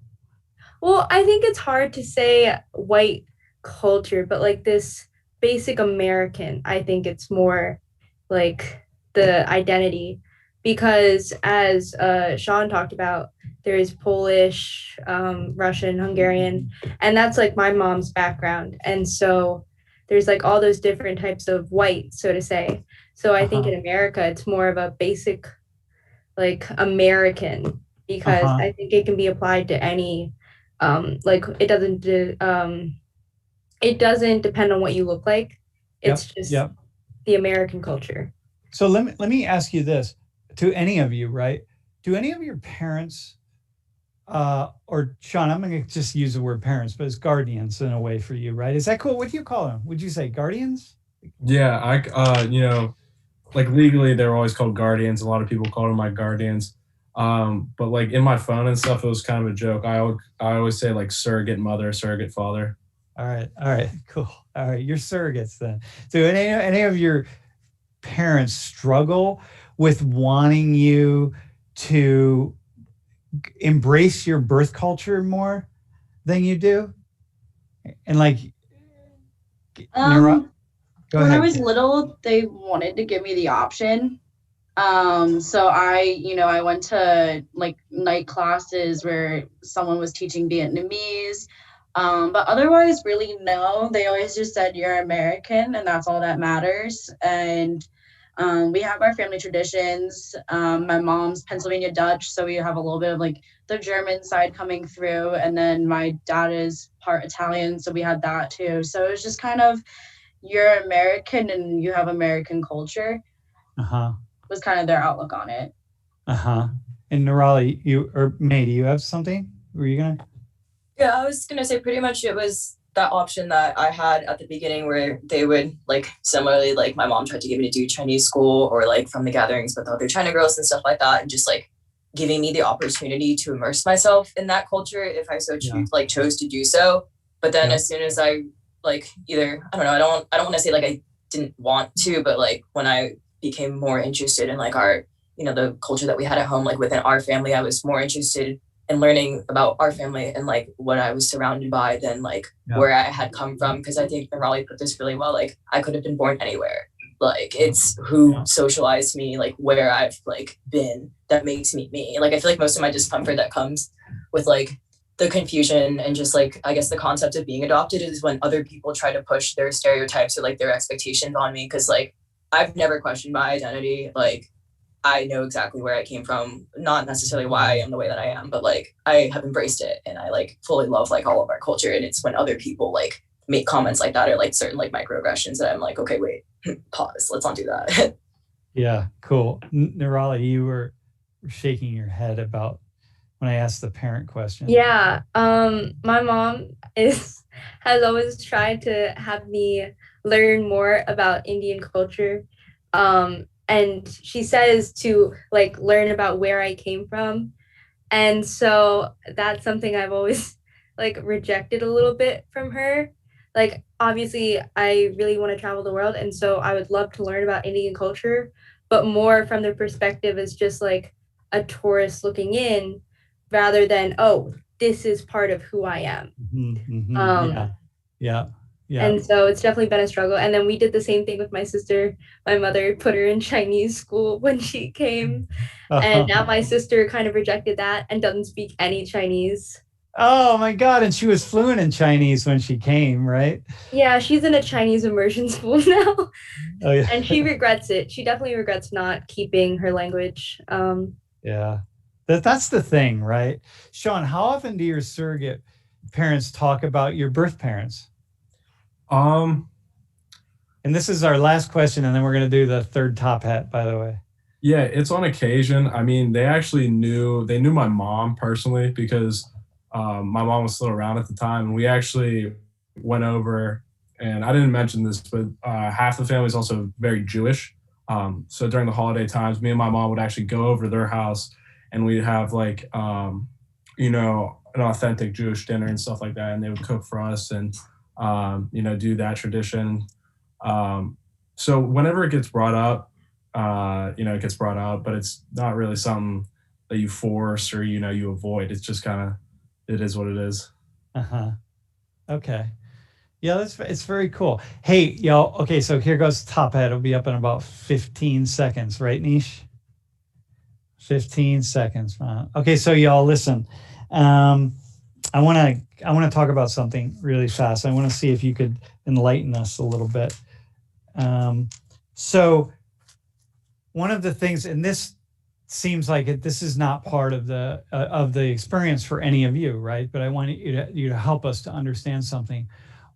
Well, I think it's hard to say white culture, but like this basic American, I think it's more like the identity, because as Sean talked about, there's Polish, Russian, Hungarian, and that's like my mom's background. And so there's like all those different types of white, so to say. So I think in America, it's more of a basic like American, because I think it can be applied to any, like it doesn't depend on what you look like. It's just the American culture. So let me ask you this, to any of you, right? Do any of your parents, or Sean, I'm going to just use the word parents, but it's guardians in a way for you, right? Is that cool? What do you call them? Would you say guardians? Yeah, like legally they're always called guardians. A lot of people call them my guardians. But like in my phone and stuff, it was kind of a joke. I always say like surrogate mother, surrogate father. All right, cool. All right, you're surrogates then. Do any of your parents struggle with wanting you to embrace your birth culture more than you do? And like, Go when ahead. I was little, they wanted to give me the option. So I went to like night classes where someone was teaching Vietnamese. But otherwise, really, no. They always just said you're American and that's all that matters. And we have our family traditions. My mom's Pennsylvania Dutch, so we have a little bit of like the German side coming through. And then my dad is part Italian, so we had that too. So it was just kind of you're American and you have American culture. Was kind of their outlook on it. And Nirali, May, do you have something? Were you gonna? Yeah, I was gonna say pretty much it was that option that I had at the beginning where they would like similarly like my mom tried to get me to do Chinese school or like from the gatherings with other China girls and stuff like that, and just like giving me the opportunity to immerse myself in that culture if I so chose to do so. But then as soon as I like either I don't know, I don't want to say like I didn't want to, but like when I became more interested in like our the culture that we had at home, like within our family, I was more interested in learning about our family and like what I was surrounded by than like where I had come from. Because I think Raleigh put this really well. Like I could have been born anywhere. Like it's who socialized me, like where I've like been that makes me me. Like I feel like most of my discomfort that comes with like the confusion and just like I guess the concept of being adopted is when other people try to push their stereotypes or like their expectations on me. Because like I've never questioned my identity. Like I know exactly where I came from, not necessarily why I am the way that I am, but like I have embraced it and I like fully love like all of our culture. And it's when other people like make comments like that or like certain like microaggressions that I'm like, okay, wait, pause, let's not do that. Yeah, cool. Nirali, you were shaking your head about when I asked the parent question. Yeah, my mom has always tried to have me learn more about Indian culture. And she says to like learn about where I came from. And so that's something I've always like rejected a little bit from her. Like obviously I really want to travel the world, and so I would love to learn about Indian culture, but more from the perspective as just like a tourist looking in rather than, oh, this is part of who I am. Yeah. And so it's definitely been a struggle. And then we did the same thing with my sister. My mother put her in Chinese school when she came. And now my sister kind of rejected that and doesn't speak any Chinese. Oh my God. And she was fluent in Chinese when she came, right? Yeah, she's in a Chinese immersion school now. Oh, yeah. And she regrets it. She definitely regrets not keeping her language. Yeah. That's the thing, right? Sean, how often do your surrogate parents talk about your birth parents? And this is our last question, and then we're going to do the third top hat, by the way. Yeah, it's on occasion. I mean, they knew my mom personally because my mom was still around at the time. And we actually went over, and I didn't mention this, but half the family is also very Jewish. So during the holiday times, me and my mom would actually go over to their house and we'd have like, an authentic Jewish dinner and stuff like that. And they would cook for us and, do that tradition. So whenever it gets brought up, it gets brought up, but it's not really something that you force or, you avoid. It's just kind of, it is what it is. Okay. Yeah, it's very cool. Hey, y'all. Okay, so here goes top hat. It'll be up in about 15 seconds, right, Nish? 15 seconds. Okay, so y'all listen. I want to talk about something really fast. I want to see if you could enlighten us a little bit. So one of the things, and this seems like this is not part of the experience for any of you, right? But I want you to help us to understand something.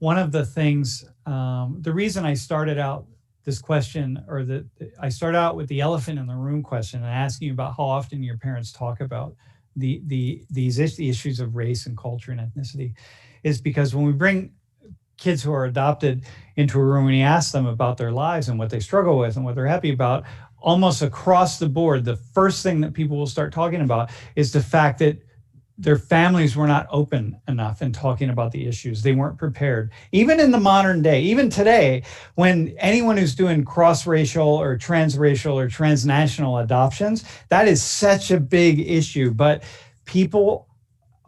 One of the things, the reason I started out this question, or I started out with the elephant in the room question and asking you about how often your parents talk about the issues of race and culture and ethnicity, is because when we bring kids who are adopted into a room and you ask them about their lives and what they struggle with and what they're happy about, almost across the board, the first thing that people will start talking about is the fact that their families were not open enough in talking about the issues. They weren't prepared. Even in the modern day, even today, when anyone who's doing cross-racial or transracial or transnational adoptions, that is such a big issue. But people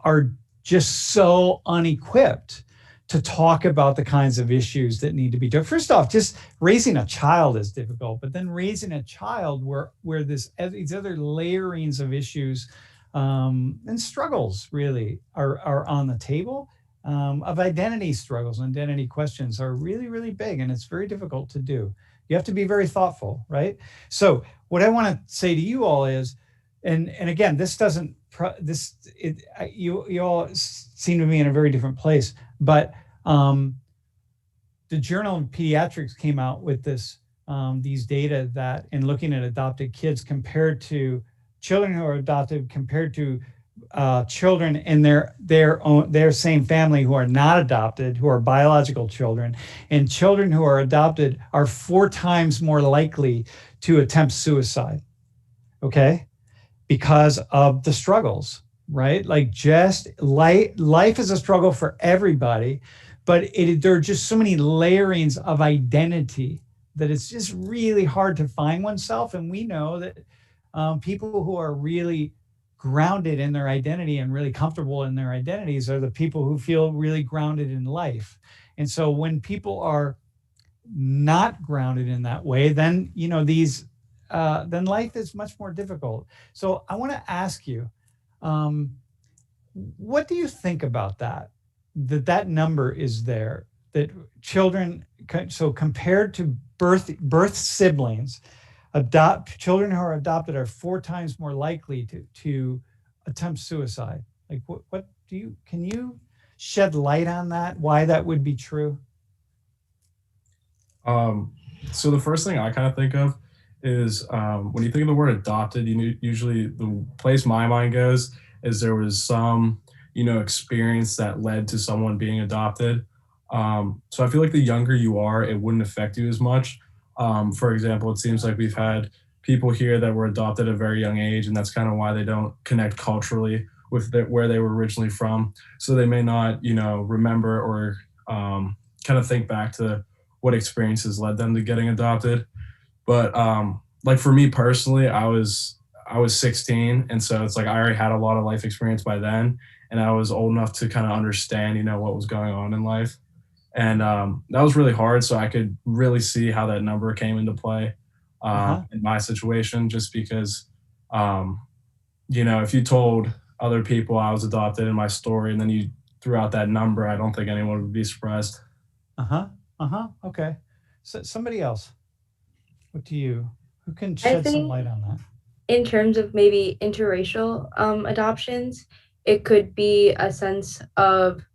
are just so unequipped to talk about the kinds of issues that need to be done. First off, just raising a child is difficult, but then raising a child where these other layerings of issues and struggles really are on the table, of identity struggles and identity questions are really, really big, and it's very difficult to do. You have to be very thoughtful, right? So what I want to say to you all is, and again, this doesn't, you all seem to be in a very different place, but the Journal of Pediatrics came out with these data that in looking at adopted kids compared to children who are adopted compared to children in their same family who are not adopted, who are biological children, and children who are adopted are 4 times more likely to attempt suicide. Okay, because of the struggles, right? Like, just life is a struggle for everybody, but there are just so many layerings of identity that it's just really hard to find oneself. And we know that people who are really grounded in their identity and really comfortable in their identities are the people who feel really grounded in life. And so when people are not grounded in that way, then, then life is much more difficult. So I want to ask you, what do you think about that number is there, that children, so compared to birth siblings, children who are adopted are 4 times more likely to attempt suicide? Like, can you shed light on that, why that would be true? So the first thing I kind of think of is when you think of the word adopted, usually the place my mind goes is there was some, experience that led to someone being adopted. So I feel like the younger you are, it wouldn't affect you as much. For example, it seems like we've had people here that were adopted at a very young age, and that's kind of why they don't connect culturally with where they were originally from. So they may not, remember or kind of think back to what experiences led them to getting adopted. But like for me personally, I was 16, and so it's like I already had a lot of life experience by then, and I was old enough to kind of understand, what was going on in life. And that was really hard. So I could really see how that number came into play in my situation, just because, if you told other people I was adopted in my story and then you threw out that number, I don't think anyone would be surprised. Okay. So somebody else, who can shed some light on that? In terms of maybe interracial adoptions, it could be a sense of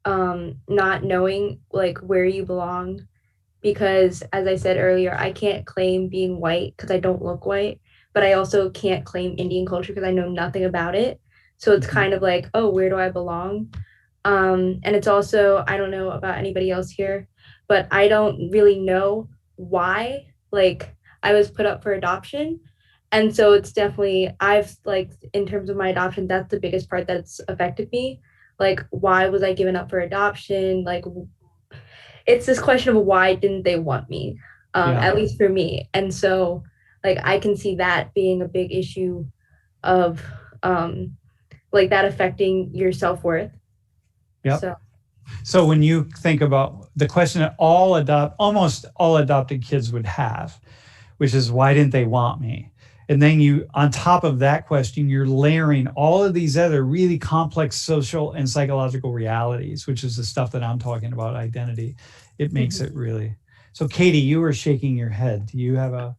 not knowing like where you belong, because as I said earlier, I can't claim being white because I don't look white, but I also can't claim Indian culture because I know nothing about it. So it's kind of like, oh, where do I belong? And it's also, I don't know about anybody else here, but I don't really know why like I was put up for adoption. And so it's definitely, I've like, in terms of my adoption, that's the biggest part that's affected me. Like, why was I given up for adoption? Like, it's this question of why didn't they want me, at least for me. And so, like, I can see that being a big issue of, like, that affecting your self-worth. Yep. So when you think about the question that almost all adopted kids would have, which is, why didn't they want me? And then you, on top of that question, you're layering all of these other really complex social and psychological realities, which is the stuff that I'm talking about, identity. It makes it really. So Katie, you were shaking your head. Do you have a?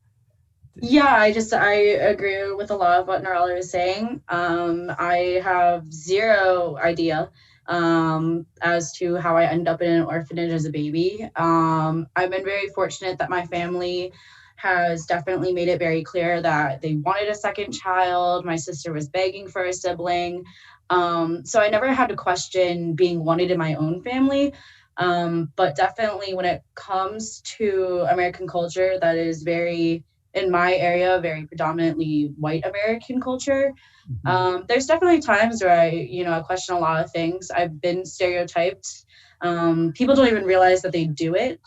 Yeah, I agree with a lot of what Narali was saying. I have zero idea as to how I ended up in an orphanage as a baby. I've been very fortunate that my family has definitely made it very clear that they wanted a second child. My sister was begging for a sibling. So I never had to question being wanted in my own family. But definitely when it comes to American culture, that is very, in my area, very predominantly white American culture. There's definitely times where I question a lot of things. I've been stereotyped. People don't even realize that they do it.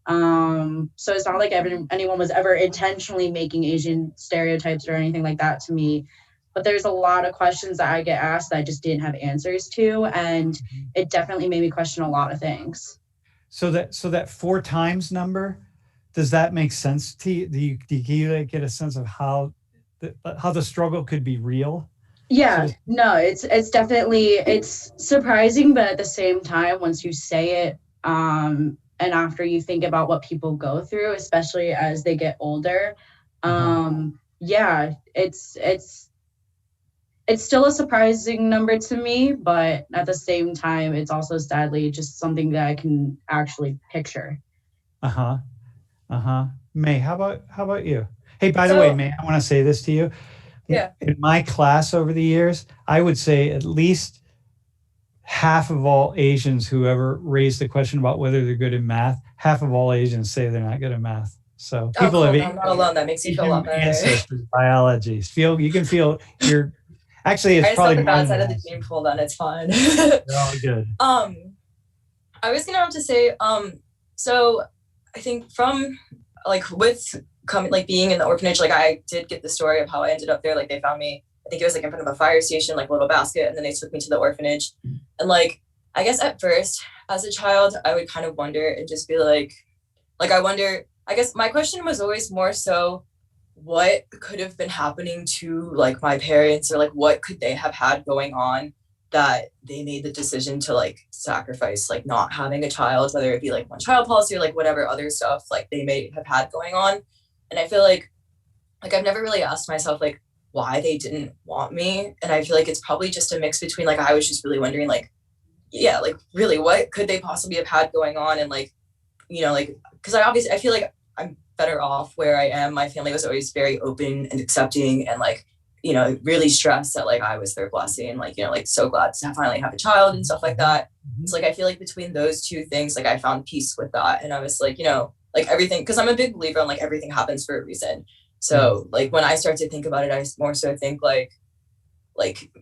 So it's not like anyone was ever intentionally making Asian stereotypes or anything like that to me. but there's a lot of questions that I get asked that I just didn't have answers to, and it definitely made me question a lot of things. So that 4 times number, does that make sense to you? Do you get a sense of how the struggle could be real? Yeah, no, it's definitely, it's surprising, but at the same time, once you say it, and after you think about what people go through, especially as they get older, yeah, it's still a surprising number to me, but at the same time, it's also sadly just something that I can actually picture. May, how about you? Hey, by the way, May, I want to say this to you. Yeah. In my class over the years, I would say at least half of all Asians who ever raised the question about whether they're good in math, half of all Asians say they're not good at math. So people have I'm not alone. That makes you feel a lot better. Ancestors, biology. You can feel you're actually it's probably the bad side of the gene pool, then it's fine. They're all good. I was gonna have to say, so I think from like with being in the orphanage, like I did get the story of how I ended up there. Like they found me, I think it was like in front of a fire station, like a little basket, and then they took me to the orphanage. And like I guess at first as a child I would kind of wonder and just be like I wonder, I guess my question was always more so what could have been happening to like my parents, or like what could they have had going on that they made the decision to like sacrifice like not having a child, whether it be like one child policy or like whatever other stuff like they may have had going on. And I feel like I've never really asked myself like why they didn't want me. And I feel like it's probably just a mix between like I was just really wondering like, yeah, like really what could they possibly have had going on, and like, you know, like because I feel like I'm better off where I am. My family was always very open and accepting, and like, you know, really stressed that like I was their blessing, and like, you know, like so glad to finally have a child and stuff like that. It's like I feel like between those two things, like I found peace with that. And I was like, you know, like everything, because I'm a big believer in like everything happens for a reason. So like when I start to think about it, I more so think like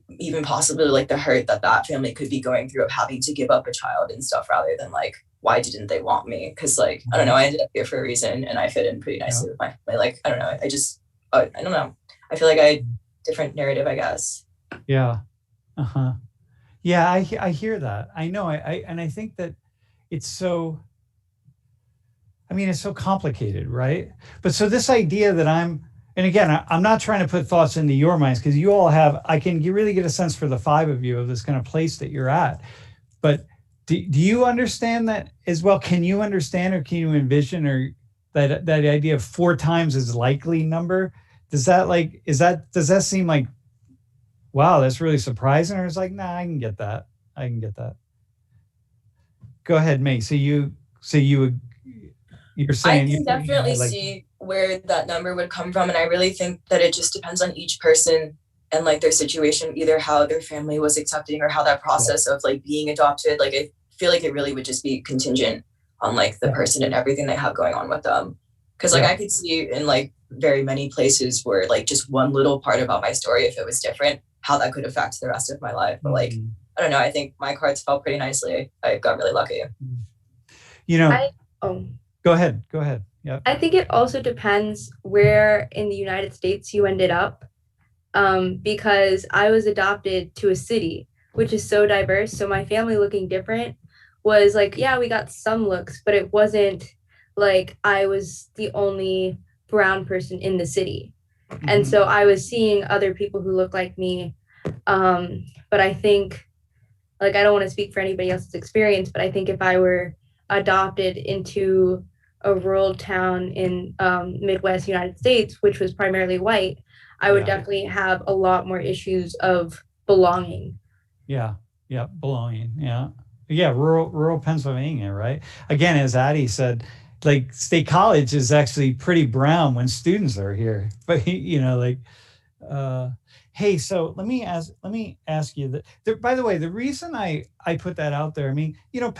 even possibly like the hurt that family could be going through of having to give up a child and stuff, rather than like why didn't they want me? Because like I don't know, I ended up here for a reason, and I fit in pretty nicely with my like I don't know, I don't know, I feel like I different narrative, I guess. Yeah. Yeah, I hear that. I know. I think that it's so, I mean, it's so complicated, right? But so this idea that and again, I'm not trying to put thoughts into your minds, because you all have, I can really get a sense for the 5 of you of this kind of place that you're at. But do you understand that as well? Can you understand, or can you envision, or that idea of 4 times is likely number? Does that seem like, wow, that's really surprising? Or it's like, nah, I can get that. Go ahead, May. So you're saying I can definitely see where that number would come from. And I really think that it just depends on each person and like their situation, either how their family was accepting or how that process of like being adopted. Like I feel like it really would just be contingent on like the person and everything they have going on with them. Because like I could see in like very many places where like just one little part about my story, if it was different, how that could affect the rest of my life. But like, I don't know, I think my cards fell pretty nicely. I got really lucky. You know, go ahead. Yeah. I think it also depends where in the United States you ended up, because I was adopted to a city, which is so diverse. So my family looking different was like, yeah, we got some looks, but it wasn't like I was the only brown person in the city. And so I was seeing other people who look like me. But I think, like, I don't want to speak for anybody else's experience, but I think if I were adopted into a rural town in Midwest United States, which was primarily white, I would definitely have a lot more issues of belonging. Yeah, belonging. Yeah, rural Pennsylvania, right? Again, as Addie said, like State College is actually pretty brown when students are here. But you know, like, hey, so let me ask you that. By the way, the reason I put that out there, I mean, you know,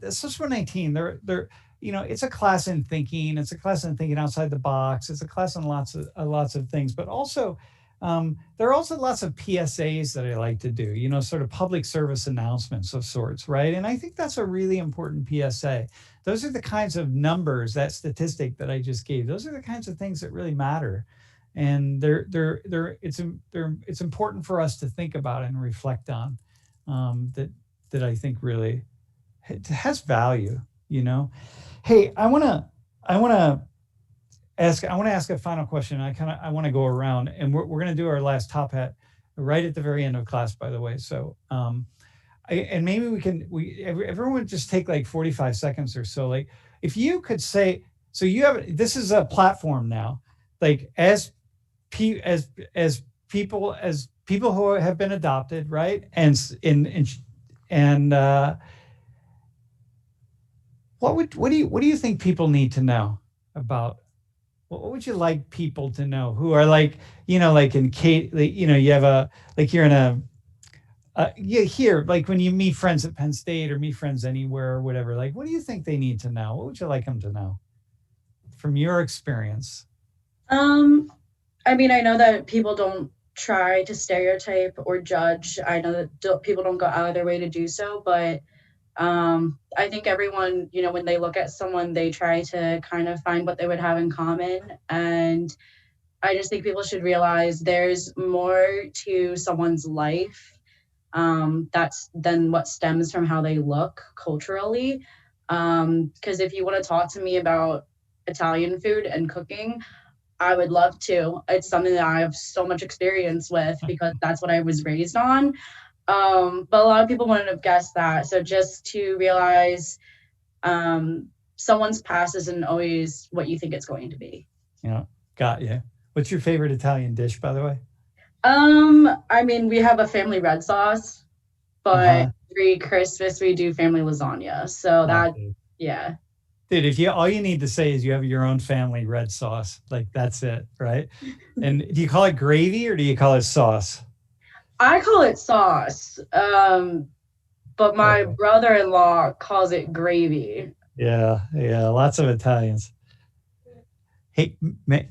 Social 19, they're you know, it's a class in thinking. It's a class in thinking outside the box. It's a class in lots of things. But also, there are also lots of PSAs that I like to do. You know, sort of public service announcements of sorts, right? And I think that's a really important PSA. Those are the kinds of numbers, that statistic that I just gave. Those are the kinds of things that really matter. it's important for us to think about and reflect on, that I think really it has value, you know. Hey, I want to ask a final question. I want to go around, and we're going to do our last top hat right at the very end of class, by the way. So, and maybe everyone just take like 45 seconds or so. Like, if you could say, so this is a platform now, like as people who have been adopted, right? And what do you think people need to know about? What would you like people to know who are like, like in Kate, you have you're in here, like when you meet friends at Penn State or meet friends anywhere or whatever, like, what do you think they need to know? What would you like them to know from your experience? I mean, I know that people don't try to stereotype or judge. I know that people don't go out of their way to do so, but I think everyone, when they look at someone, they try to kind of find what they would have in common. And I just think people should realize there's more to someone's life than what stems from how they look culturally. Because if you want to talk to me about Italian food and cooking, I would love to. It's something that I have so much experience with because that's what I was raised on. But a lot of people wouldn't have guessed that. So just to realize someone's past isn't always what you think it's going to be. Yeah, got you. What's your favorite Italian dish, by the way? I mean, we have a family red sauce, but every Christmas we do family lasagna. So yeah. Dude, all you need to say is you have your own family red sauce, like that's it, right? And do you call it gravy or do you call it sauce? I call it sauce, but my brother-in-law calls it gravy. Yeah, lots of Italians. Hey, May,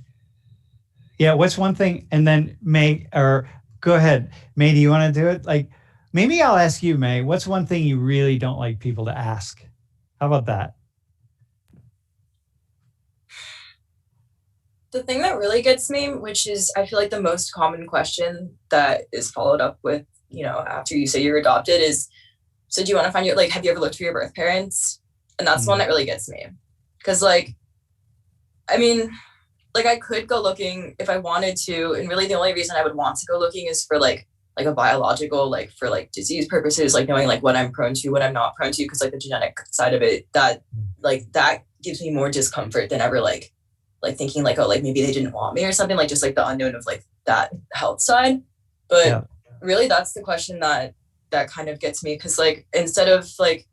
what's one thing, and then May, or go ahead. May, do you want to do it? Like, maybe I'll ask you, May, what's one thing you really don't like people to ask? How about that? The thing that really gets me, which is I feel like the most common question that is followed up with, after you say you're adopted is, so do you want to find your, like, have you ever looked for your birth parents? And that's the one that really gets me. Because, like, I mean, like, I could go looking if I wanted to. And really the only reason I would want to go looking is for, like a biological, like, for, like, disease purposes, like, knowing, like, what I'm prone to, what I'm not prone to. Because, like, the genetic side of it, that gives me more discomfort than ever, like thinking like, oh, like maybe they didn't want me or something, like just like the unknown of like that health side. But really that's the question that kind of gets me, because like instead of like,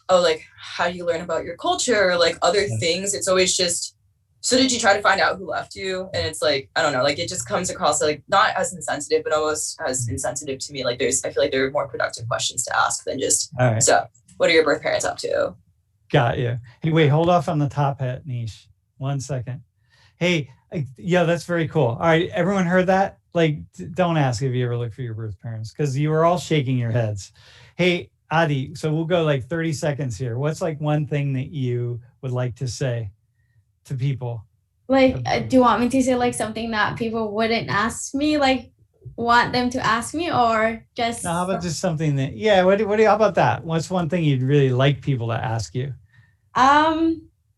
oh, like how do you learn about your culture or like other things, it's always just, so did you try to find out who left you? And it's like, I don't know, like it just comes across like not as insensitive, but almost as insensitive to me. Like I feel like there are more productive questions to ask than just, so what are your birth parents up to? Got you. Hey, wait, hold off on the top hat niche. 1 second. Hey, that's very cool. All right, everyone heard that? Like, don't ask if you ever look for your birth parents, because you were all shaking your heads. Hey, Adi, so we'll go like 30 seconds here. What's like one thing that you would like to say to people? Like, do you want me to say like something that people wouldn't ask me, like want them to ask me, or just? No, how about just something that, how about that? What's one thing you'd really like people to ask you?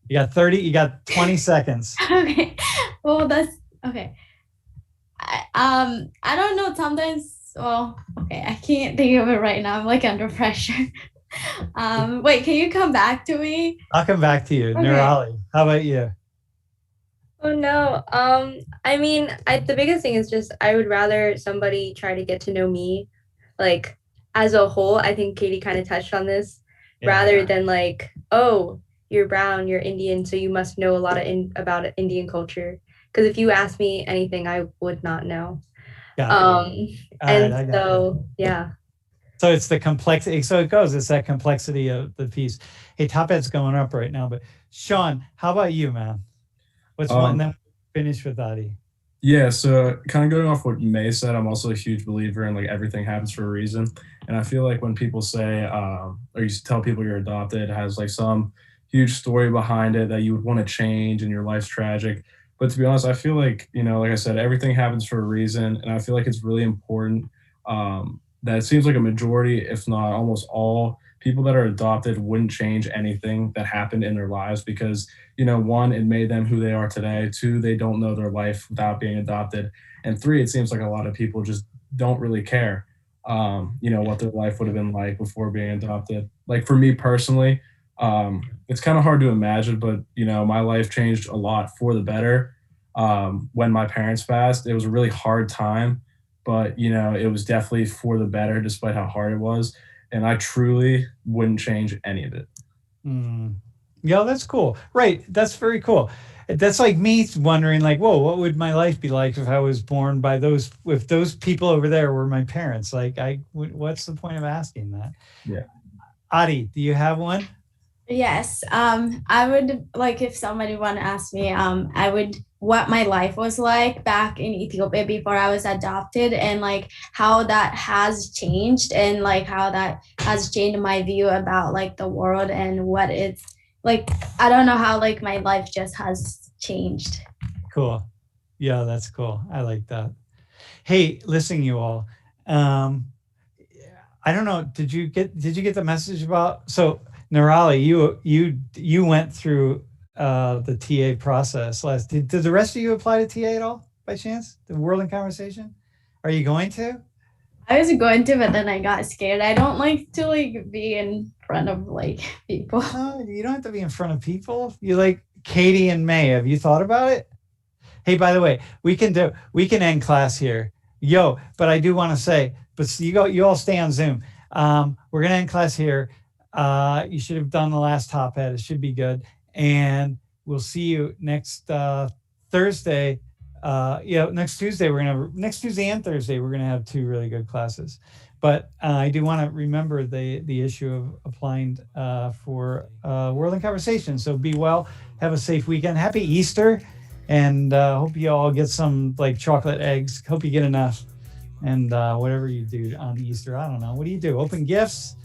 You got 20 seconds. Okay. Well, that's okay. I don't know. Sometimes, okay, I can't think of it right now. I'm like under pressure. Wait, can you come back to me? I'll come back to you. Okay. Nurali, how about you? Oh no. I mean, the biggest thing is just I would rather somebody try to get to know me, like as a whole. I think Katie kind of touched on this, rather than like, oh, you're brown, you're Indian, so you must know a lot about Indian culture. Because if you ask me anything, I would not know. So it's the complexity. So it's that complexity of the piece. Hey, top head's going up right now, but Sean, how about you, man? What's one that finish with Adi? Yeah, so kind of going off what May said, I'm also a huge believer in like everything happens for a reason. And I feel like when people say, or you tell people you're adopted, it has like some huge story behind it that you would want to change and your life's tragic. But to be honest, I feel like, like I said, everything happens for a reason. And I feel like it's really important that it seems like a majority, if not almost all people that are adopted wouldn't change anything that happened in their lives because, one, it made them who they are today. Two, they don't know their life without being adopted. And three, it seems like a lot of people just don't really care, what their life would have been like before being adopted. Like for me personally, it's kind of hard to imagine, but my life changed a lot for the better when my parents passed. It was a really hard time, but it was definitely for the better, despite how hard it was. And I truly wouldn't change any of it. Yeah, that's cool. Right, that's very cool. That's like me wondering, like, whoa, what would my life be like if I was born by if those people over there were my parents? Like, what's the point of asking that? Yeah. Adi, do you have one? Yes. I would like if somebody want to ask me, I would what my life was like back in Ethiopia before I was adopted and like how that has changed and like how that has changed my view about like the world and what it's like. I don't know how like my life just has changed. Cool. Yeah, that's cool. I like that. Hey, listen, you all. I don't know. Did you get the message about Nirali, you went through the TA process last. Did the rest of you apply to TA at all by chance? The World in Conversation? Are you going to? I was going to, but then I got scared. I don't like to like be in front of like people. No, you don't have to be in front of people. You like Katie and May. Have you thought about it? Hey, by the way, we can end class here. But I do want to say, but you all stay on Zoom. We're gonna end class here. You should have done the last top hat. It should be good. And we'll see you next Thursday. Next Tuesday next Tuesday and Thursday we're gonna have two really good classes. But I do want to remember the issue of applying for World in Conversation. So be well. Have a safe weekend. Happy Easter, and hope you all get some like chocolate eggs. Hope you get enough. And whatever you do on Easter, I don't know. What do you do? Open gifts?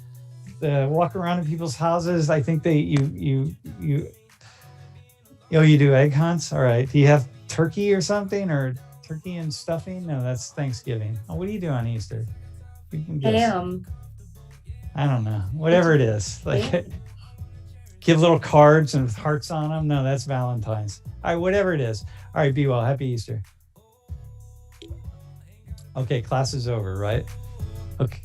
Walk around in people's houses. I think you do egg hunts. All right. Do you have turkey or something, or turkey and stuffing? No, that's Thanksgiving. Oh, what do you do on Easter? You can guess. Ham. I don't know. Whatever it is, like give little cards and with hearts on them. No, that's Valentine's. All right, whatever it is. All right, be well. Happy Easter. Okay, class is over, right? Okay.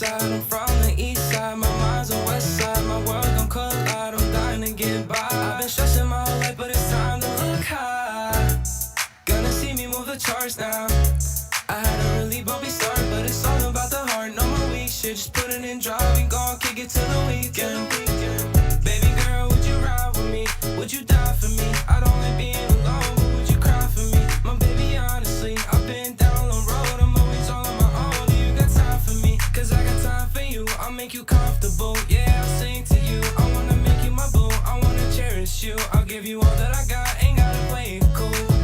I'm from the east side, my mind's on west side. My world gon' collide, I'm dying to get by. I've been stressing my whole life, but it's time to look high. Gonna see me move the charts now. I had a really bumpy start, but it's all about the heart. No more weak shit, just put it in drive. We gon' kick it till the weekend. Baby girl, would you ride with me? Would you die for me? I don't like being alone, but would you cry for me? My baby, honestly, I've been down the road. I'm always all on my own. Do you got time for me? Cause I got time for you. I'll make you comfortable. Yeah, I'll sing to you. I wanna make you my boo. I wanna cherish you. I'll give you all that I got. Ain't gotta play it cool.